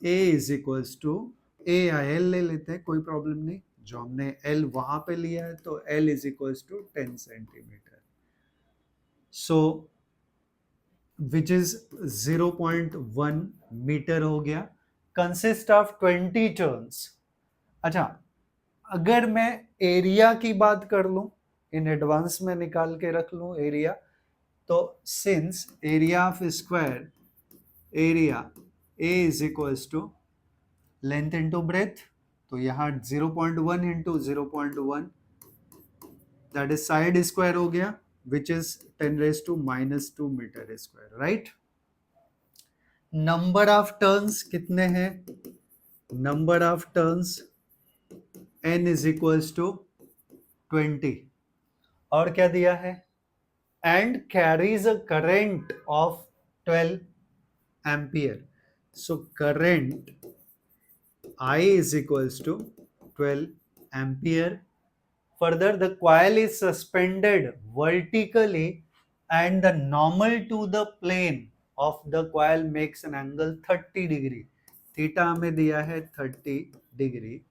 A is equals to A या L ले लेते हैं, कोई प्रॉब्लम नहीं. जो हमने L वहां पे लिया है तो L is equals to 10 centimetre. So which is 0.1 metre हो गया. Consist of 20 turns. अच्छा, अगर मैं एरिया की बात कर लूं, इन एडवांस में निकाल के रख लूं एरिया, तो since area of square, area A is equals to length into breadth, तो यहाँ 0.1 into 0.1, that is side square हो गया, which is 10⁻² metre square, right. Number of turns कितने हैं, number of turns n is equals to 20. और क्या दिया है, and carries a current of 12 ampere. So current I is equals to 12 ampere. Further, the coil is suspended vertically and the normal to the plane of the coil makes an angle 30 degree. Theta हमें दिया है 30 degree.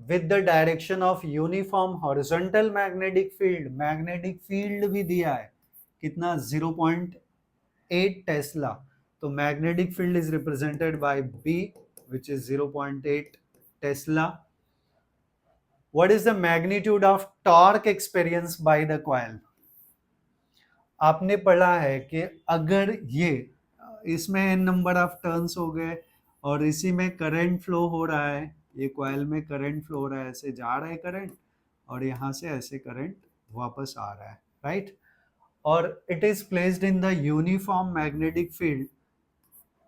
With the direction of uniform horizontal magnetic field, magnetic field भी दिया है कितना, 0.8 Tesla. तो magnetic field is represented by B, which is 0.8 Tesla. What is the magnitude of torque experience by the coil? आपने पढ़ा है कि अगर ये इसमें n नंबर ऑफ टर्न्स हो गए और इसी में करंट फ्लो हो रहा है, ये कॉइल में करंट फ्लो हो रहा है, ऐसे जा रहा है करंट और यहाँ से ऐसे करंट वापस आ रहा है, राइट? और it is placed in the uniform magnetic field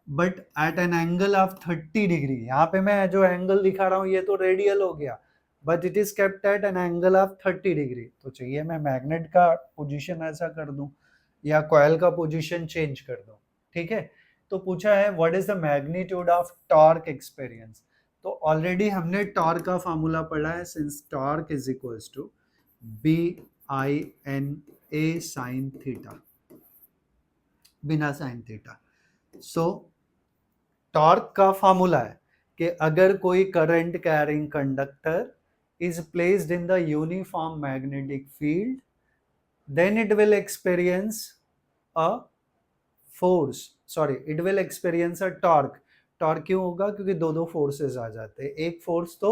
but at N angle of 30 degree. यहाँ पे मैं जो एंगल दिखा रहा हूँ ये तो रेडियल हो गया, but it is kept at N angle of 30 degree. तो चाहिए मैं मैग्नेट का पोजीशन ऐसा कर दूं या कॉइल का पोजीशन चेंज कर दूं, ठीक है? तो पूछा है what is the magnitude of torque experience. तो ऑलरेडी हमने टॉर्क का फॉर्मूला पढ़ा है, since torque is equals to B I N A sine theta, बिना साइन थीटा। सो टॉर्क का फॉर्मूला है कि अगर कोई current carrying conductor is placed in the uniform magnetic field, then it will experience a force, sorry, it will experience a torque. Torque क्यों होगा? क्योंकि दो दो फोर्सेस आ जाते हैं, एक फोर्स तो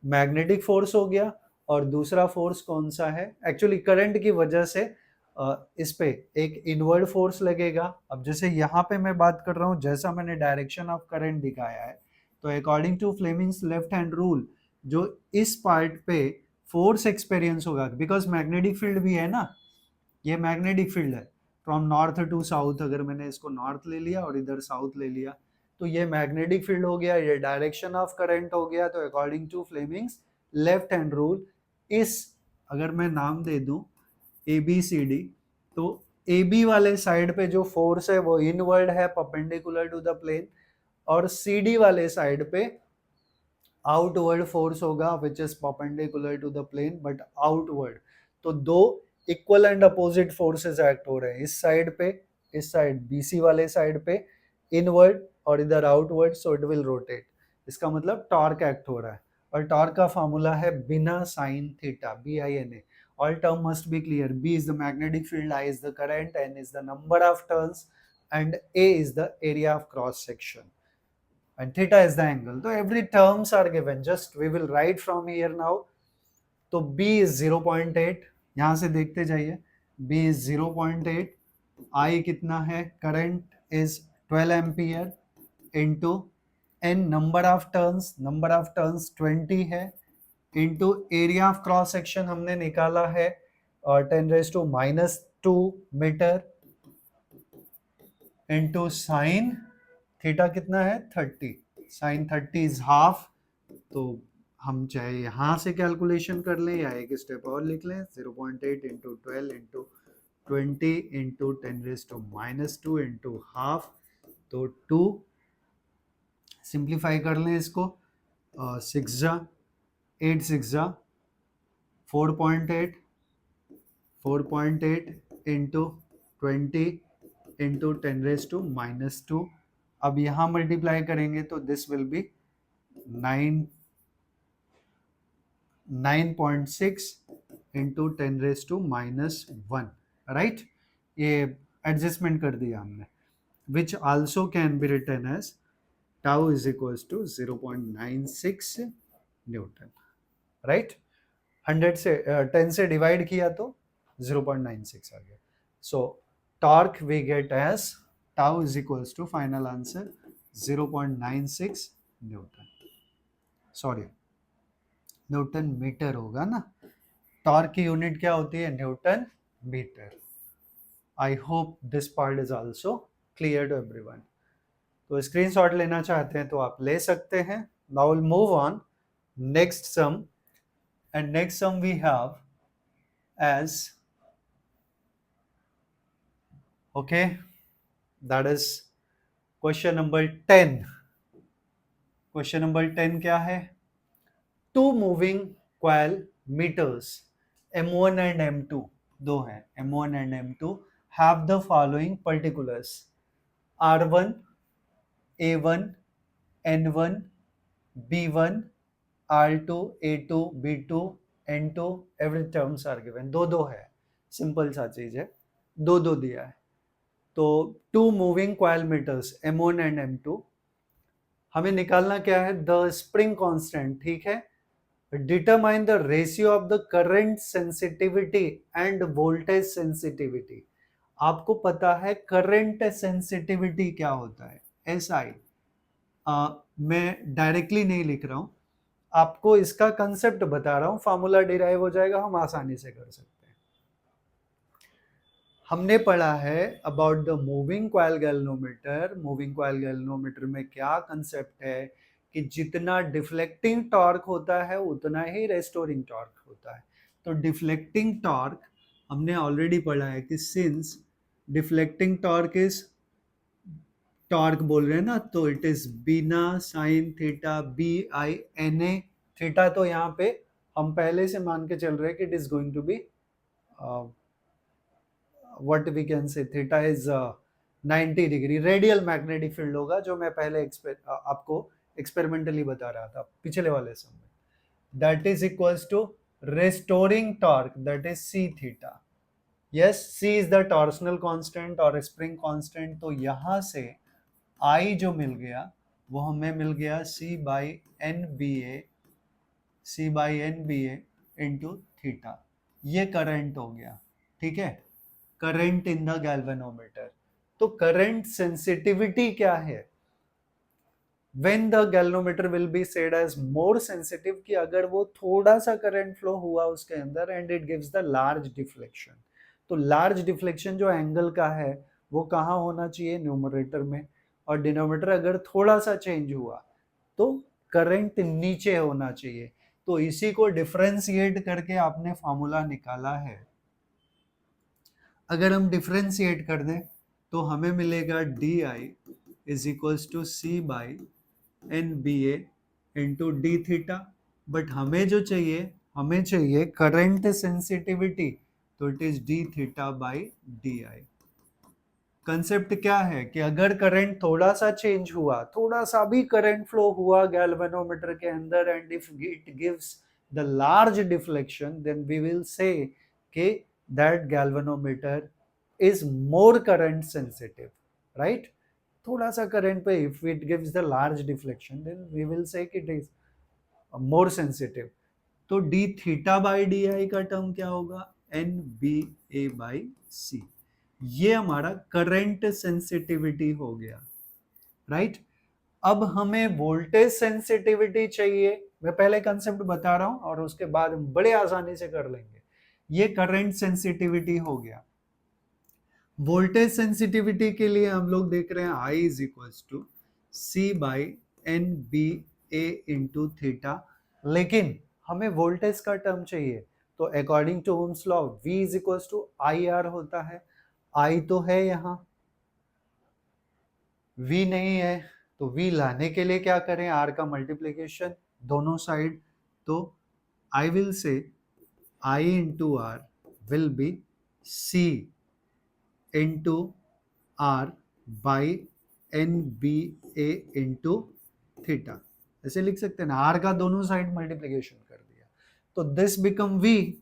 मैग्नेटिक फोर्स हो गया और दूसरा फोर्स कौन सा है? एक्चुअली करंट की वजह से इस पे एक इनवर्ड फोर्स लगेगा। अब जैसे यहाँ पे मैं बात कर रहा हूँ, जैसा मैंने डायरेक्शन ऑफ करंट दिखाया है, तो according to Fleming's left hand rule जो इस पार्ट पे फोर्स एक्सपीरियंस होगा, बिकॉज मैग्नेटिक फील्ड भी है ना, ये मैग्नेटिक फील्ड है फ्रॉम नॉर्थ टू साउथ। अगर मैंने इसको नॉर्थ ले लिया और इधर साउथ ले लिया तो ये मैग्नेटिक फील्ड हो गया, ये डायरेक्शन ऑफ करंट हो गया। तो according to Fleming's left hand rule, इस अगर मैं नाम दे दूं ए बी सी डी, तो ए बी वाले साइड पे जो फोर्स है वो इनवर्ड है परपेंडिकुलर टू द प्लेन, और सी डी वाले साइड पे आउटवर्ड फोर्स होगा which is perpendicular to the plane but outward. तो दो equal and opposite forces act हो रहे हैं, इस साइड पे, इस साइड बीसी वाले साइड पे इनवर्ड और इधर outward, so it will rotate. इसका मतलब टॉर्क एक्ट हो रहा है, और टॉर्क का फार्मूला है बिना sine theta, B I N A. All term must be clear. B is the magnetic field, I is the current, N is the number of turns, and A is the area of cross section, and theta is the angle. So every terms are given. Just we will write from here now. तो B is 0.8, यहाँ से देखते जाइए, B is 0.8, I कितना है? Current is 12 ampere into N number of turns 20 है, into area of cross section हमने निकाला है 10⁻⁻² मीटर, इंटू साइन थीटा कितना है? 30, साइन 30 इज हाफ। तो हम चाहे यहाँ से कैलकुलेशन कर लें या एक स्टेप और लिख लें, 0.8 into 12 into 20 into 10⁻² into half, तो 2, सिंप्लीफाई कर लें इसको, 6 8 6 4.8, 4.8 इंटू 20 इंटू 10⁻²। अब यहाँ मल्टीप्लाई करेंगे तो this will be 9.6 into 10⁻⁻1, right? ये एडजस्टमेंट कर दिया हमने, which also can be written as tau is equals to 0.96 newton, right? 100 से 10 से डिवाइड किया तो 0.96 आ गया। So torque we get as tau is equals to, final answer 0.96 newton, sorry newton metre होगा ना, टॉर्क की यूनिट क्या होती है? Newton metre. I hope this part is also clear to everyone. तो स्क्रीनशॉट लेना चाहते हैं तो आप ले सकते हैं। Now will move on next sum, and next sum we have as, okay, that is question number 10. question number 10 क्या है? Two moving coil meters M1 and M2, दो हैं M1 and M2, have the following particulars: R1, A1, N1, B1, R2, A2, B2, N2, every terms are given. दो दो है, simple सा चीज है, दो दो दिया है। तो two moving coil meters M1 and M2, हमें निकालना क्या है? द स्प्रिंग कांस्टेंट, ठीक है? Determine the ratio of the current sensitivity end voltage sensitivity. आपको पता है करंट सेंसिटिविटी क्या होता है, एस आई। मैं डायरेक्टली नहीं लिख रहा हूं, आपको इसका कंसेप्ट बता रहा हूं, फार्मूला डिराइव हो जाएगा, हम आसानी से कर सकते हैं। हमने पढ़ा है about the moving coil galvanometer. Moving coil galvanometer में क्या कंसेप्ट है कि जितना डिफ्लेक्टिंग टॉर्क होता है उतना ही रेस्टोरिंग टॉर्क होता है। तो डिफ्लेक्टिंग टॉर्क हमने ऑलरेडी पढ़ा है कि since deflecting torque is, torque बोल रहे हैं ना, तो इट इज बीना sine theta B I N A. Theta तो यहाँ पे हम पहले से मान के चल रहे हैं कि it is going to be what we can say, theta is 90 degree radial magnetic field होगा, जो मैं पहले आपको एक्सपेरिमेंटली बता रहा था पिछले वाले समय। That is equals to restoring torque, that is c theta. yes, c is the torsional constant और spring constant। तो यहां से I जो मिल गया वो हमें मिल गया c by nba into theta. ये करंट हो गया, ठीक है, करंट इन द गैल्वेनोमीटर। तो करंट सेंसिटिविटी क्या है when the galvanometer will be said as more sensitive, कि अगर वो थोड़ा सा करंट फ्लो हुआ उसके अंदर and it gives the large deflection। तो large deflection जो एंगल का है वो कहाँ होना चाहिए, न्यूमरेटर में, और डिनोमिनेटर अगर थोड़ा सा चेंज हुआ तो करंट नीचे होना चाहिए। तो इसी को डिफरेंशिएट करके आपने फॉर्मूला निकाला है। अगर हम डिफरेंशिएट कर दें तो हमें मिलेगा D I is equals to C by N B A into D theta. But हमें जो चाहिए, हमें चाहिए करंट सेंसिटिविटी, तो it is D theta by D I. Concept क्या है कि अगर करंट थोड़ा सा चेंज हुआ, थोड़ा सा भी करंट फ्लो हुआ गैल्वेनोमीटर के अंदर, and if it gives the large deflection, then we will say कि that galvanometer is more current sensitive, right. थोड़ा सा करंट पे if it gives the large deflection, then we will say कि it is more sensitive. तो D theta by D I का term क्या होगा, n B A by c. ये हमारा करंट सेंसिटिविटी हो गया, राइट। अब हमें वोल्टेज सेंसिटिविटी चाहिए। मैं पहले कंसेप्ट बता रहा हूं और उसके बाद हम बड़े आसानी से कर लेंगे। ये करंट सेंसिटिविटी हो गया। वोल्टेज सेंसिटिविटी के लिए हम लोग देख रहे हैं I is equals to C by N B A into theta, लेकिन हमें वोल्टेज का टर्म चाहिए। तो according to Ohm's law V is equals to I R होता है। I तो है यहाँ, V नहीं है, तो V लाने के लिए क्या करें, R का मल्टीप्लीकेशन दोनों साइड। तो I will say I into R will be C into R by N B A into theta. ऐसे लिख सकते हैं ना, आर का दोनों साइड मल्टीप्लीकेशन कर दिया, तो this become V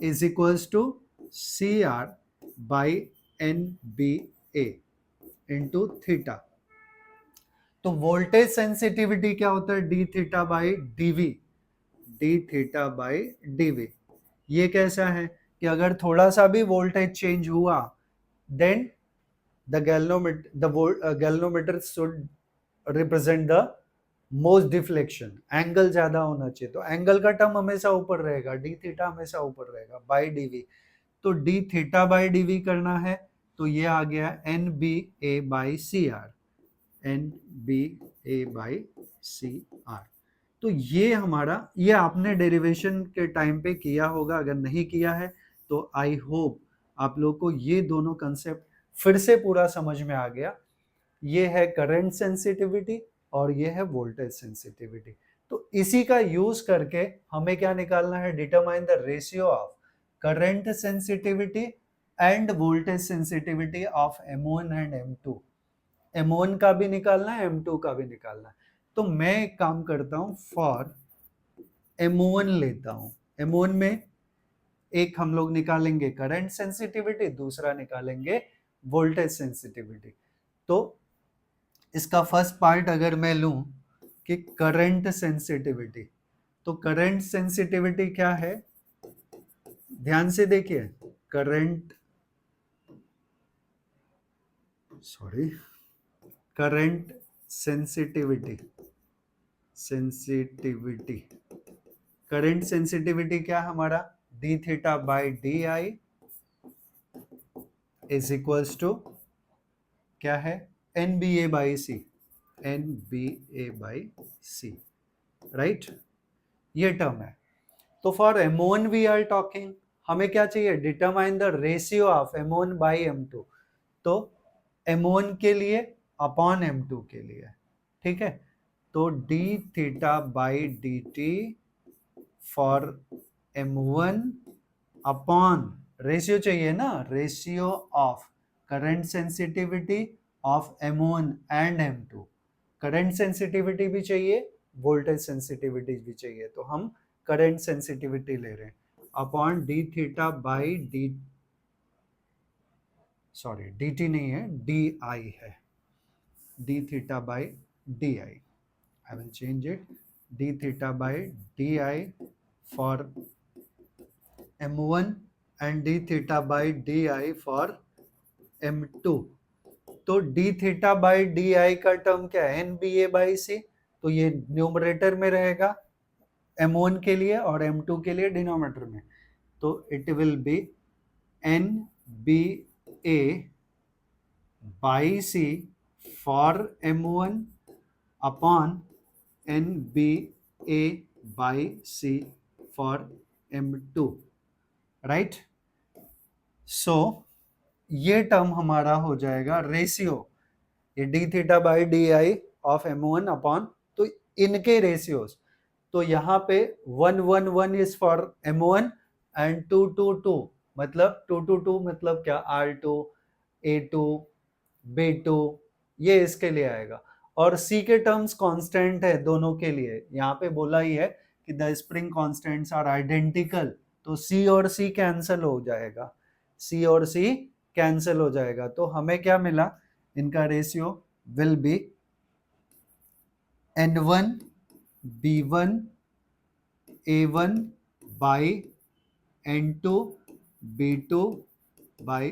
is equals to C R by N B A into theta. तो वोल्टेज सेंसिटिविटी क्या होता है, D theta by DV, D theta by DV. ये कैसा है कि अगर थोड़ा सा भी वोल्टेज चेंज हुआ, then the galvanometer should represent the most deflection, angle ज्यादा होना चाहिए। तो एंगल का टर्म हमेशा ऊपर रहेगा, डी थीटा हमेशा ऊपर रहेगा बाई डीवी। तो डी थीटा बाई डीवी करना है, तो ये आ गया N B A by C R, N B A by C R. तो ये हमारा, ये आपने डेरिवेशन के टाइम पे किया होगा, अगर नहीं किया है तो आई होप आप लोग को ये दोनों कंसेप्ट फिर से पूरा समझ में आ गया। ये है करंट सेंसिटिविटी और ये है वोल्टेज सेंसिटिविटी। तो इसी का यूज करके हमें क्या निकालना है, determine the ratio of current sensitivity end voltage sensitivity of M1 and M2। M1 का भी निकालना है, M2 का भी निकालना है। तो मैं एक काम करता हूं, फॉर M1 लेता हूं। M1 में एक हम लोग निकालेंगे करंट सेंसिटिविटी, दूसरा निकालेंगे वोल्टेज सेंसिटिविटी। तो इसका फर्स्ट पार्ट अगर मैं लूं कि करंट सेंसिटिविटी, तो करंट सेंसिटिविटी क्या है, ध्यान से देखिए, current current sensitivity current sensitivity क्या हमारा, D theta by D I is equals to क्या है, N B A by C, right, ये टर्म है। तो for M1 we are talking, हमें क्या चाहिए, determine the ratio of M1 by M2, तो M1 के लिए अपॉन M2 के लिए, ठीक है, तो d theta by D T for M1 upon, ratio चाहिए ना, ratio of current sensitivity of M1 and M2, current sensitivity भी चाहिए, वोल्टेज सेंसिटिविटी भी चाहिए, तो हम करंट सेंसिटिविटी ले रहे हैं upon D theta by D, sorry D T नहीं है, डी आई है, D theta by D I will change it, D theta by D I for M1 and D theta by D I for M2। तो D theta by D I का term क्या है, N B A by सी, तो ये numerator में रहेगा M1 के लिए और M2 के लिए डिनोमिनेटर में, तो it will be n B A by c for M1 upon n B A by c for M2, right. So ये टर्म हमारा हो जाएगा रेशियो, ये d theta by D I of M1 upon, तो इनके ratios, तो यहाँ पे 1 1 1 इज फॉर M1 एंड 2 2 2, मतलब 2 2 2 मतलब क्या, R2 A2 B2, ये इसके लिए आएगा, और C के टर्म्स कांस्टेंट है दोनों के लिए, यहाँ पे बोला ही है कि the spring constants are identical, तो C और C कैंसिल हो जाएगा, C और C कैंसिल हो जाएगा, तो हमें क्या मिला, इनका ratio will be N1 B1 A1 by N2 B2 by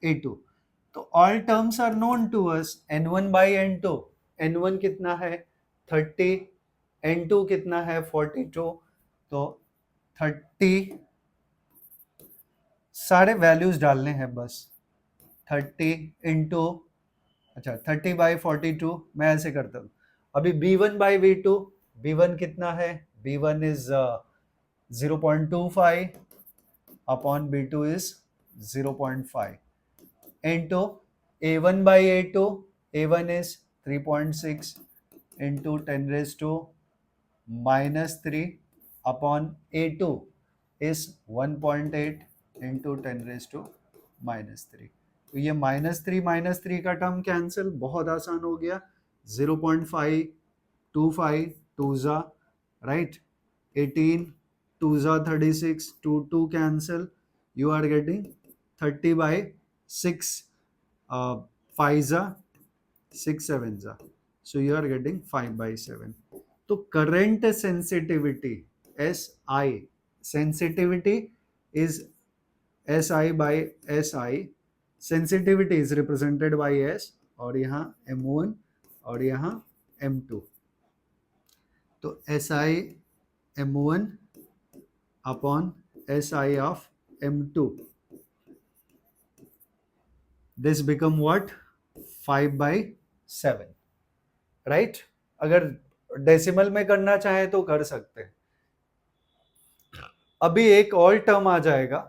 A2, तो all terms are known to us, N1 by N2, N1 कितना है 30, N2 कितना है 42, तो 30, सारे वैल्यूज डालने हैं बस, 30 इंटू, अच्छा 30 बाई 42, मैं ऐसे करता हूँ, अभी B1 बाई V2, B1 कितना है, B1 is 0.25 upon B2 is 0.5 into A1 by A2, A1 is 3.6 into 10 raise to -3 upon A2 is 1.8 into 10 raise to -3, तो ये -3 का टर्म कैंसिल, बहुत आसान हो गया, 0.5 25 2 जा, राइट, 18 2 जा 36, 2 2 cancel, you are getting 30 by 6, 5 जा 6 7 जा, so you are getting 5 by 7, तो current sensitivity SI, sensitivity is SI by SI, sensitivity is represented by S, और यहाँ M1 और यहाँ M2, तो SI M1 upon SI of M2, this become what, 5 by 7, right? अगर decimal में करना चाहे तो कर सकते हैं। अभी एक और टर्म आ जाएगा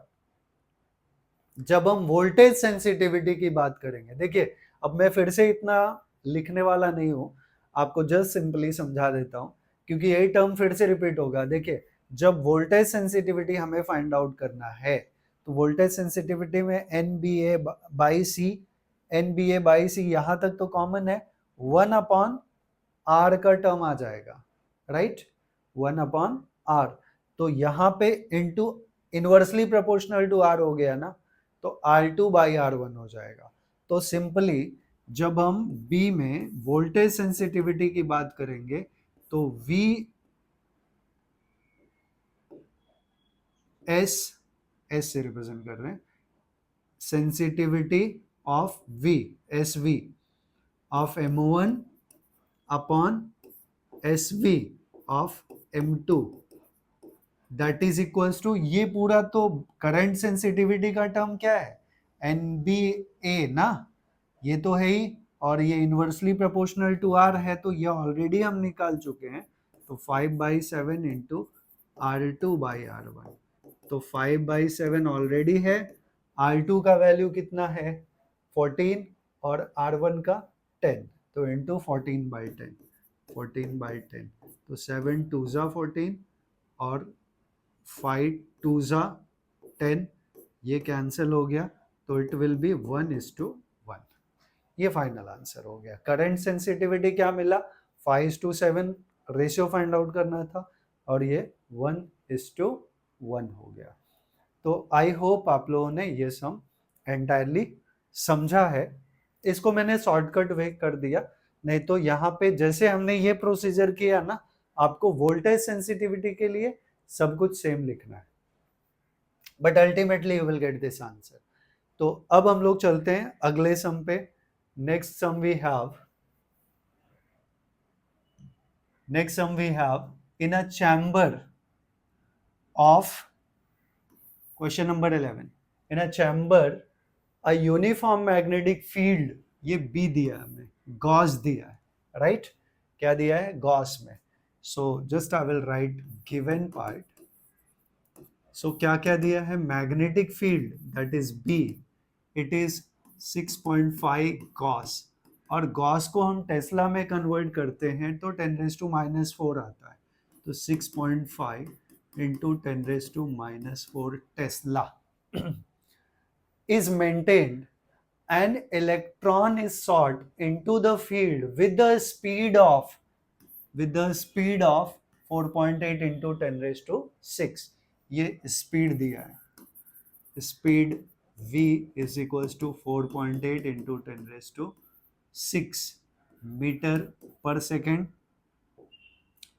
जब हम वोल्टेज सेंसिटिविटी की बात करेंगे। देखिए अब मैं फिर से इतना लिखने वाला नहीं हूं, आपको जस्ट सिंपली समझा देता हूं, क्योंकि यही टर्म फिर से रिपीट होगा। देखिए जब वोल्टेज सेंसिटिविटी हमें फाइंड आउट करना है, तो वोल्टेज सेंसिटिविटी में NBA by c, NBA by c यहाँ तक तो कॉमन है, 1 अपॉन R का टर्म आ जाएगा, राइट, 1 अपॉन R, तो यहाँ पे into inversely proportional to R हो गया ना, तो R2 बाई R1 हो जाएगा। तो सिंपली जब हम B में वोल्टेज सेंसिटिविटी की बात करेंगे तो V एस एस से रिप्रेजेंट कर रहे हैं, sensitivity of V S V of M01 upon S V of M2 that is equals to, ये पूरा तो करंट सेंसिटिविटी का टर्म क्या है, NBA ना, ये तो है ही, और ये इनवर्सली प्रोपोर्शनल टू आर है, तो ये ऑलरेडी हम निकाल चुके हैं। तो 5/7 इंटू R2/R1, तो 5/7 ऑलरेडी है, R2 का वैल्यू कितना है 14 और R1 का 10, तो इंटू 14/10, 14/10, तो 7 2 14 और 5 2 10, ये कैंसिल हो गया, तो इट विल बी 1:1। ये फाइनल आंसर हो गया। करंट सेंसिटिविटी क्या मिला, 5:7 रेशियो फाइंड आउट करना था, और ये 1:1 हो गया। तो आई होप आप लोगों ने ये सम एंटायरली समझा है। इसको मैंने शॉर्टकट वे कर दिया, नहीं तो यहाँ पे जैसे हमने ये प्रोसीजर किया ना, आपको वोल्टेज सेंसिटिविटी के लिए सब कुछ सेम लिखना है, but ultimately you will get this answer. तो अब हम लोग चलते हैं अगले सम पे। Next sum we have in a chamber of, question number 11, in a chamber a uniform magnetic field, ये बी दिया है हमें, गॉस दिया है, राइट, क्या दिया है गॉस में। So just I will write given part. So क्या क्या दिया है, magnetic field that is b, it is 6.5 gauss, और गॉस को हम टेस्ला में कन्वर्ट करते हैं तो 10⁻⁻⁴ आता है, तो 6.5 into 10⁻⁻⁴ Tesla is maintained, an electron is shot into the field with the speed of 4.8 into 10⁻⁶। ये स्पीड दिया है, speed v is equals to 4.8 into 10⁻⁶ metre पर सेकेंड।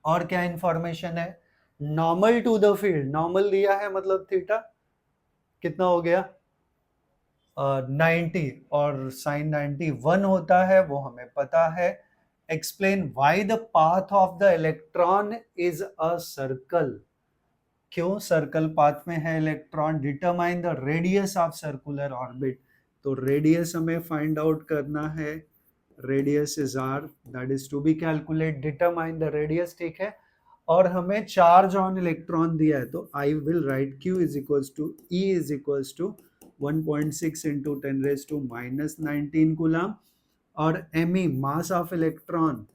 और क्या इंफॉर्मेशन है, normal to the field, normal दिया है मतलब थीटा कितना हो गया 90, और साइन 91 होता है, वो हमें पता है। Explain why the path of the electron is a circle, क्यों सर्कल पाथ में है electron. Determine the radius of circular orbit, तो रेडियस हमें फाइंड आउट करना है, radius is R, that is to be calculate, determine the radius, ठीक है। और हमें चार्ज ऑन इलेक्ट्रॉन दिया है, तो I will write Q is equals to E is equals to 1.6 into 10⁻⁻19 coulomb, और Me mass of electron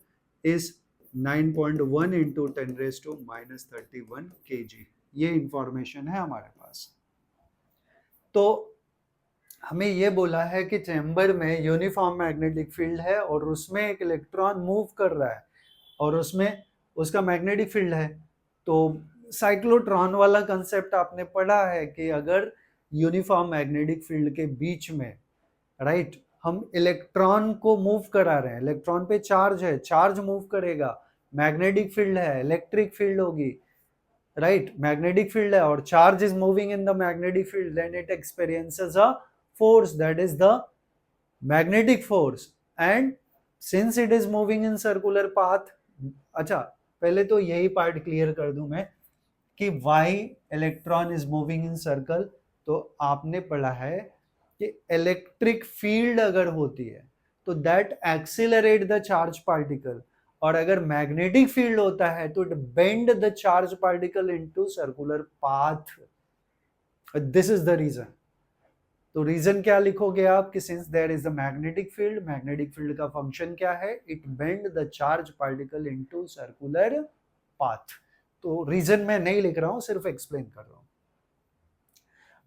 is 9.1 into 10⁻31 kg। ये information है हमारे पास। तो हमें ये बोला है कि चैम्बर में यूनिफॉर्म मैग्नेटिक फील्ड है और उसमें एक इलेक्ट्रॉन मूव कर रहा है और उसमें उसका मैग्नेटिक फील्ड है। तो साइक्लोट्रॉन वाला कंसेप्ट आपने पढ़ा है कि अगर यूनिफॉर्म मैग्नेटिक फील्ड के बीच में, राइट, हम इलेक्ट्रॉन को मूव करा रहे हैं, इलेक्ट्रॉन पे चार्ज है, चार्ज मूव करेगा, मैग्नेटिक फील्ड है, इलेक्ट्रिक फील्ड होगी, राइट, मैग्नेटिक फील्ड है और charge is moving in the magnetic field, then it experiences a force, that is the magnetic force, and since it is moving in circular path। अच्छा, पहले तो यही part clear कर दूं मैं कि why electron is moving in circle। तो आपने पढ़ा है कि इलेक्ट्रिक फील्ड अगर होती है तो that accelerate the charge particle, और अगर मैग्नेटिक फील्ड होता है तो it bend the charge particle into circular path. This is the reason. तो रीजन क्या लिखोगे आप कि since there is the magnetic field का फंक्शन क्या है, it bend the charge particle into circular path. तो रीजन मैं नहीं लिख रहा हूं, सिर्फ एक्सप्लेन कर रहा हूं।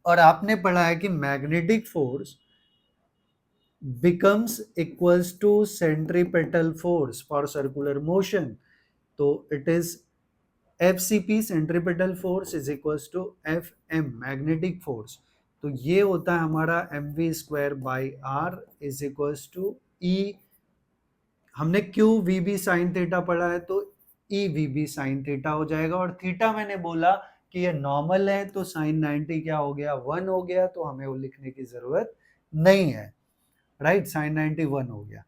और आपने पढ़ा है कि magnetic force becomes equals to centripetal force for circular motion। तो it is FCP centripetal force is equals to FM magnetic force। तो ये होता है हमारा mv²/r is equals to E। हमने QVB sin थीटा पढ़ा है तो EVB sin थीटा हो जाएगा, और थीटा मैंने बोला कि ये नॉर्मल है तो साइन 90 क्या हो गया 1 हो गया, तो हमें वो लिखने की जरूरत नहीं है, राइट, साइन 90 1 हो गया।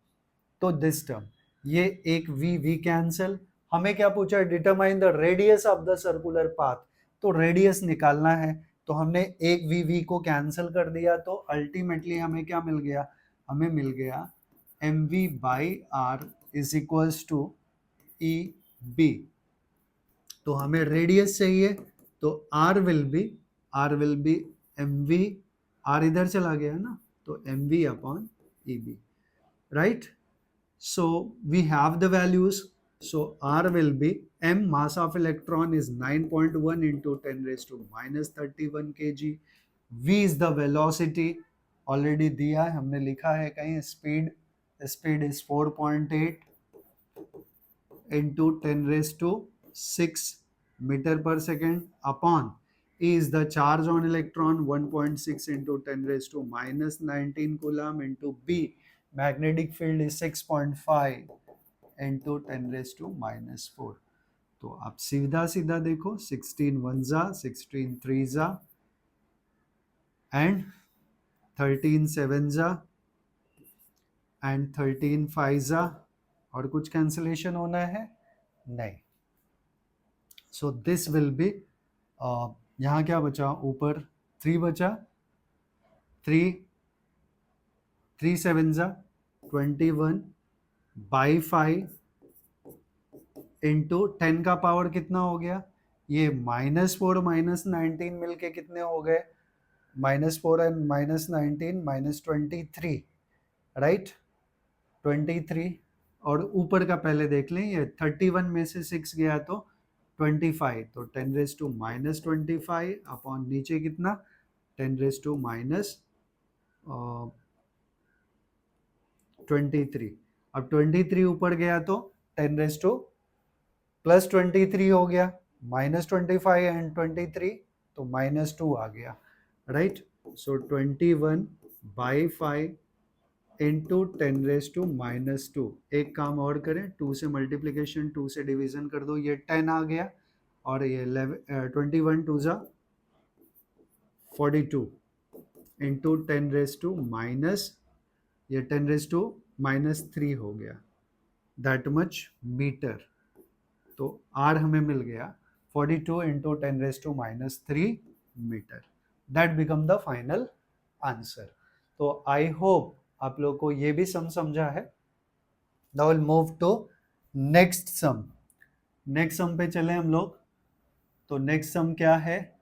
तो दिस टर्म, ये एक वी कैंसल। हमें क्या पूछा, determine the radius of the circular path, तो रेडियस निकालना है, तो हमने एक वी को कैंसिल कर दिया, तो अल्टीमेटली हमें क्या मिल गया, हमें मिल गया M V by R is equals to E B. तो हमें रेडियस चाहिए, तो R will be M V, R इधर चला गया ना, तो M V upon E B, right. So we have the values. So R will be M, mass of electron is 9.1 into 10 raised to minus 31 kg. V is the velocity, already दिया है, हमने लिखा है कहीं, speed is 4.8 into 10 raised to 6 meter per second upon E is the charge on electron, 1.6 into 10 raised to minus 19 coulomb, into B magnetic field is 6.5 into 10 raised to minus 4। तो आप सीधा सीधा देखो, 16 1 जा, 16 3 जा एंड 13 7 जा एंड 13 5 जा, और कुछ कैंसिलेशन होना है नहीं। सो दिस विल बी, यहाँ क्या बचा, ऊपर 3 बचा, 3 7 जा 21 बाई 5 इंटू 10 का पावर कितना हो गया, ये -4 -19 मिलके कितने हो गए, -4 एंड -19 -23, राइट, 23। और ऊपर का पहले देख लें, ये 31 में से 6 गया तो 25, तो 10 रेज टू -25 अपॉन नीचे कितना 10 रेज टू -23। अब 23 ऊपर गया तो 10 रेज टू +23 हो गया, -25 एंड 23 तो -2 आ गया, right. So 21 by 5 into 10 raise to -2। एक काम और करें, 2 से मल्टीप्लीकेशन 2 से डिवीजन कर दो, ये 10 आ गया, और ये 21 2 जा 42 इंटू 10 रेज टू ये 10 रेज टू -3 हो गया, दैट मच मीटर। तो R हमें मिल गया 42 into 10 raise to -3 metre, that become the final answer. तो आई होप आप लोग को ये भी समझा है। Now will move to next sum. Next sum पे चले हम लोग। तो नेक्स्ट सम क्या है,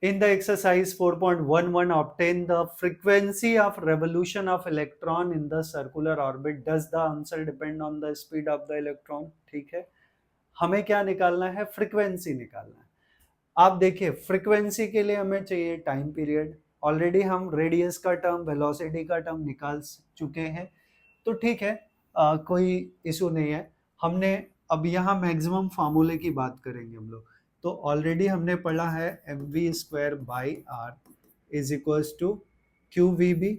in the exercise 4.11 obtain the frequency of revolution of electron in the circular orbit, does the answer depend on the speed of the electron। ठीक है, हमें क्या निकालना है, फ्रीक्वेंसी निकालना है। आप देखिए, फ्रीक्वेंसी के लिए हमें चाहिए टाइम पीरियड, ऑलरेडी हम रेडियस का टर्म, वेलोसिटी का टर्म निकाल चुके हैं, तो ठीक है, कोई इशू नहीं है। हमने अब यहाँ मैक्सिमम फार्मूले की बात करेंगे हम लोग। तो ऑलरेडी हमने पढ़ा है mv² by R is equals to Q V B,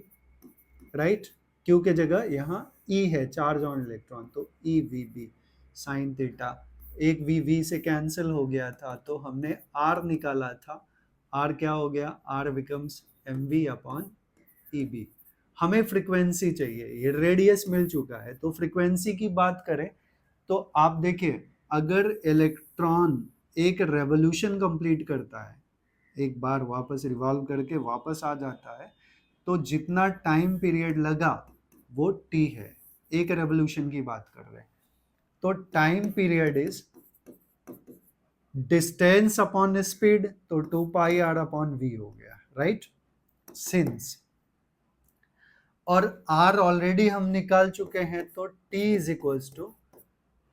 right. Q के जगह यहाँ ई है, चार्ज ऑन इलेक्ट्रॉन, तो E V B sine theta, एक वी से कैंसिल हो गया था, तो हमने आर निकाला था, आर क्या हो गया, R becomes M V upon E B. हमें फ्रीक्वेंसी चाहिए, ये रेडियस मिल चुका है, तो फ्रीक्वेंसी की बात करें तो आप देखिए, अगर इलेक्ट्रॉन एक रेवोल्यूशन कंप्लीट करता है, एक बार वापस रिवॉल्व करके वापस आ जाता है, तो जितना टाइम पीरियड लगा वो t है, एक रेवोल्यूशन की बात कर रहे हैं। तो time period is distance upon speed, तो 2 पाई आर अपॉन वी हो गया, राइट। सिंस और r ऑलरेडी हम निकाल चुके हैं, तो t is equals to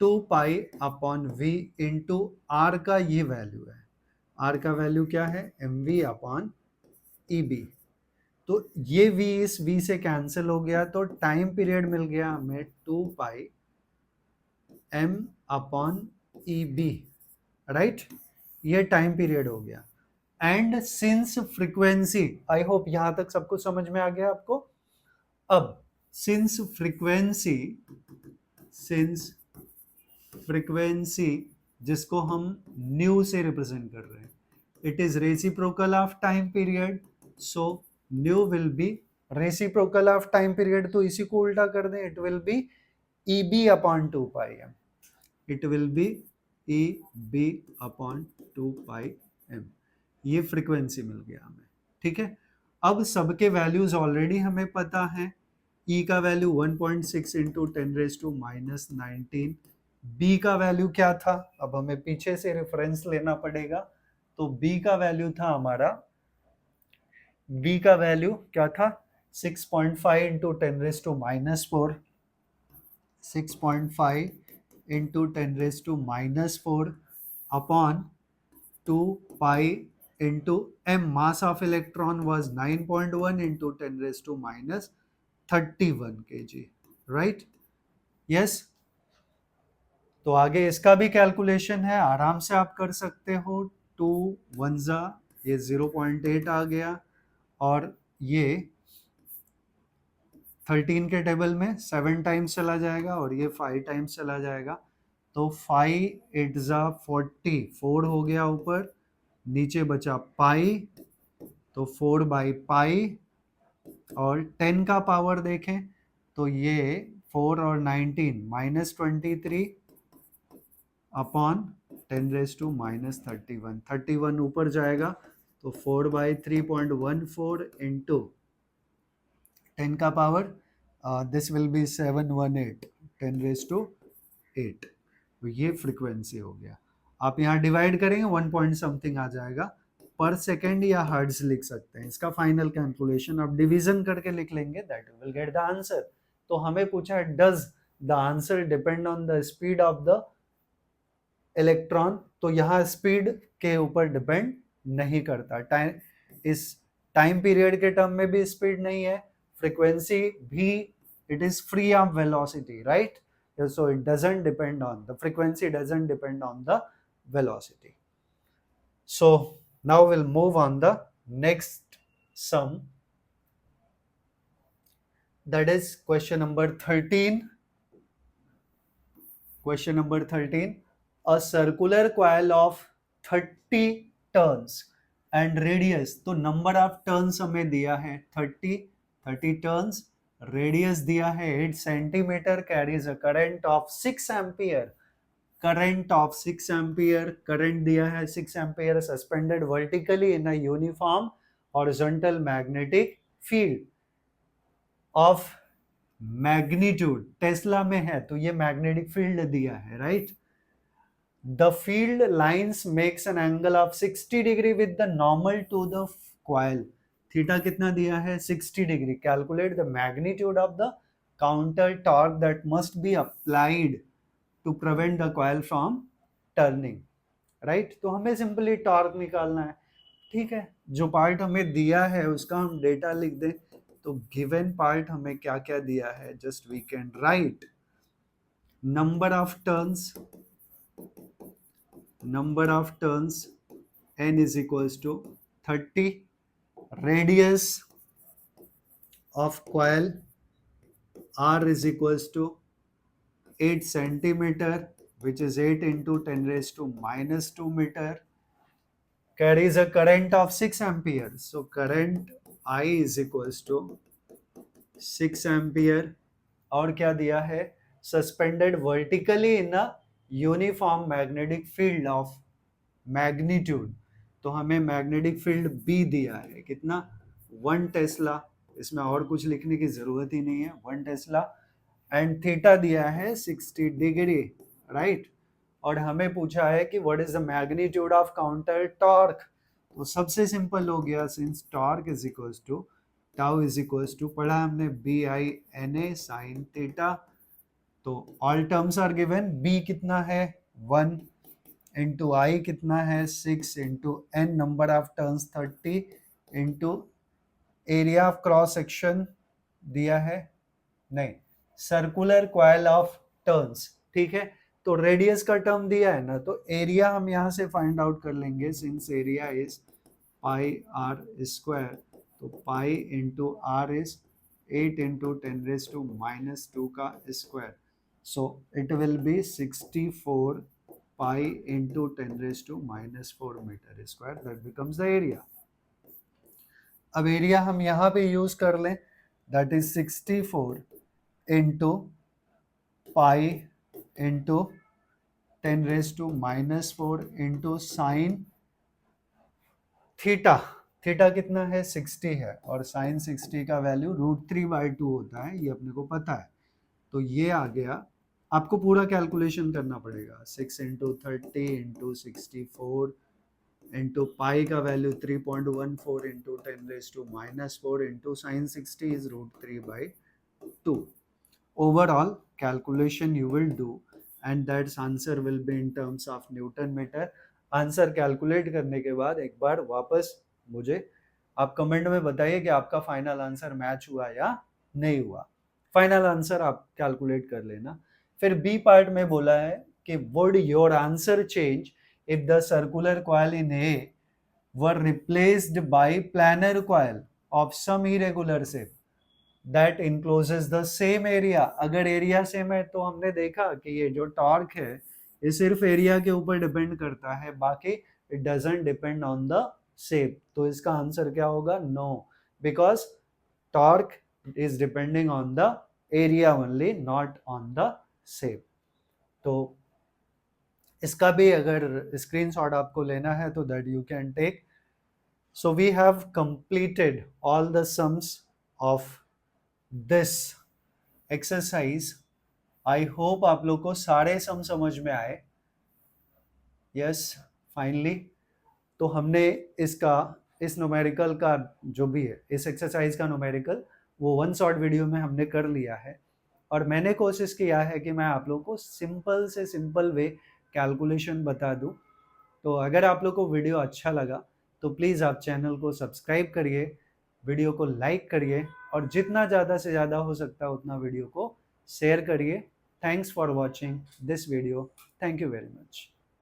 2 pi upon V into R का ये वैल्यू है, आर का वैल्यू क्या है, M V upon E B. तो ये v इस v से कैंसिल हो गया, तो टाइम पीरियड मिल गया हमें 2 pi m upon E B, right. ये टाइम पीरियड हो गया। And since frequency, I hope यहां तक सब कुछ समझ में आ गया आपको। अब सिंस फ्रीक्वेंसी जिसको हम न्यू से रिप्रेजेंट कर रहे हैं. It is reciprocal of time period, so nu will be reciprocal of time period. तो इसी को उल्टा कर दें, it will be E B upon two pi M. It will be E B upon two pi M. ये frequency मिल गया हमें. ठीक है, अब सबके वैल्यूज ऑलरेडी हमें पता है. ई का value 1.6 into ten raise to minus 19. B का वैल्यू क्या था, अब हमें पीछे से रेफरेंस लेना पड़ेगा. तो बी का वैल्यू था हमारा, बी का वैल्यू क्या था, 6.5 into ten raise to minus 4. 6.5 into ten raise to minus 4 upon 2 pi into m. Mass of electron was 9.1 into 10 raised to minus 31 kg. Right? Yes? तो आगे इसका भी कैलकुलेशन है, आराम से आप कर सकते हो. 2 1 ये 0.8 आ गया, और ये 13 के टेबल में 7 टाइम्स चला जाएगा और ये 5 टाइम्स चला जाएगा. तो 5 8 40, 4 हो गया ऊपर, नीचे बचा पाई, तो 4 बाई पाई. और 10 का पावर देखें तो ये 4 और 19 minus 23 upon 10 raise to minus 31. 31 ऊपर जाएगा तो 4 बाई 3.14 इंटू 10 का power, this will be 718 10 raise to 8. तो ये फ्रीक्वेंसी हो गया. आप यहाँ डिवाइड करेंगे 1 पॉइंट समथिंग आ जाएगा पर सेकेंड, या हर्ट्ज लिख सकते हैं. इसका फाइनल कैलकुलेशन आप डिवीजन करके लिख लेंगे, that will get the answer. तो हमें पूछा है does the answer depend on the speed of the electron. तो यहाँ स्पीड के ऊपर डिपेंड नहीं करता. टाइम, इस टाइम पीरियड के टर्म में भी स्पीड नहीं है, फ्रीक्वेंसी भी, it is free of velocity, right? So it doesn't depend on the frequency, doesn't depend on the velocity. So now we'll move on the next sum, that is question number 13. Question number 13. A circular coil of 30 turns and radius, तो number of turns हमें दिया है 30 turns, radius दिया है 8 centimetre, carries a current of 6 ampere. Current of 6 ampere, current दिया है 6 ampere, suspended vertically in a uniform horizontal magnetic field of magnitude. Tesla में है तो ये मैग्नेटिक फील्ड दिया है, right? The field lines makes an angle of 60 degree with the normal to the coil. Theta कितना दिया है, 60 degree. Calculate the magnitude of the counter torque that must be applied to prevent the coil from turning, right? तो हमें simply torque निकालना है. ठीक है, जो पार्ट हमें दिया है उसका हम डेटा लिख दें. तो गिवन पार्ट हमें क्या क्या दिया है, just we can write number of turns, number of turns n is equals to 30, radius of coil r is equals to 8 centimeter, which is 8 into 10 raised to minus 2 meter, carries a current of 6 ampere. So current I is equals to 6 ampere. और क्या दिया है, suspended vertically in a uniform magnetic field of magnitude. तो हमें magnetic field B दिया है कितना, 1 Tesla. इसमें और कुछ लिखने की जरूरत ही नहीं है, 1 टेस्ला. एंड थीटा दिया है 60 डिग्री, राइट? और हमें पूछा है कि what is the magnitude of counter torque. तो सबसे सिंपल हो गया, since torque is equals to tau is equals to, पढ़ा हमने b I N A sine theta. तो all terms are given. B कितना है 1 इंटू आई कितना है 6 into n number of turns 30 into area of cross section दिया है, नहीं, सर्कुलर कॉइल ऑफ टर्न्स. ठीक है, तो रेडियस का टर्म दिया है ना, तो एरिया हम यहाँ से फाइंड आउट कर लेंगे, since area is pi r square. तो pi into r is 8 into 10 raise to minus 2 का square. So it will be 64 pi into 10 raised to minus 4 meter square, that becomes the area. अब area हम यहाँ पे use कर लें, that is 64 into pi into 10 raised to minus 4 into sin theta. Theta कितना है? 60 है, और साइन 60 का वैल्यू √3/2 होता है, ये अपने को पता है. तो ये आ गया. आपको पूरा कैलकुलेशन करना पड़ेगा. 6 इंटू 30 इंटू 64 इंटू पाई का value 3.14 into 10 raise to minus 4 into sine 60 is √3/2. Overall calculation you will do and that answer will be in terms of Newton meter. Answer calculate करने के बाद एक बार वापस मुझे आप कमेंट में बताइए कि आपका फाइनल आंसर मैच हुआ या नहीं हुआ. फाइनल आंसर आप कैलकुलेट कर लेना. फिर बी पार्ट में बोला है कि would your answer change if the circular coil in A were replaced by planar coil of some irregular shape that encloses the same area. अगर एरिया सेम है तो हमने देखा कि ये जो टॉर्क है ये सिर्फ एरिया के ऊपर डिपेंड करता है, बाकी it doesn't depend on the shape. तो इसका आंसर क्या होगा? No, because torque is depending on the area only, not on the shape. तो इसका भी अगर स्क्रीनशॉट आपको लेना है तो that you can take. So we have completed all the sums of this exercise. I hope आप लोग को सारे सम समझ में आए. Yes, finally. तो हमने इसका इस न्यूमेरिकल का जो भी है, इस एक्सरसाइज का न्यूमेरिकल वो वन शॉर्ट वीडियो में हमने कर लिया है. और मैंने कोशिश किया है कि मैं आप लोग को सिंपल से सिंपल वे कैलकुलेशन बता दूं. तो अगर आप लोग को वीडियो अच्छा लगा तो प्लीज़ आप चैनल को सब्सक्राइब करिए, वीडियो को लाइक करिए, और जितना ज़्यादा से ज़्यादा हो सकता है उतना वीडियो को शेयर करिए. Thanks for watching this video. Thank you very much.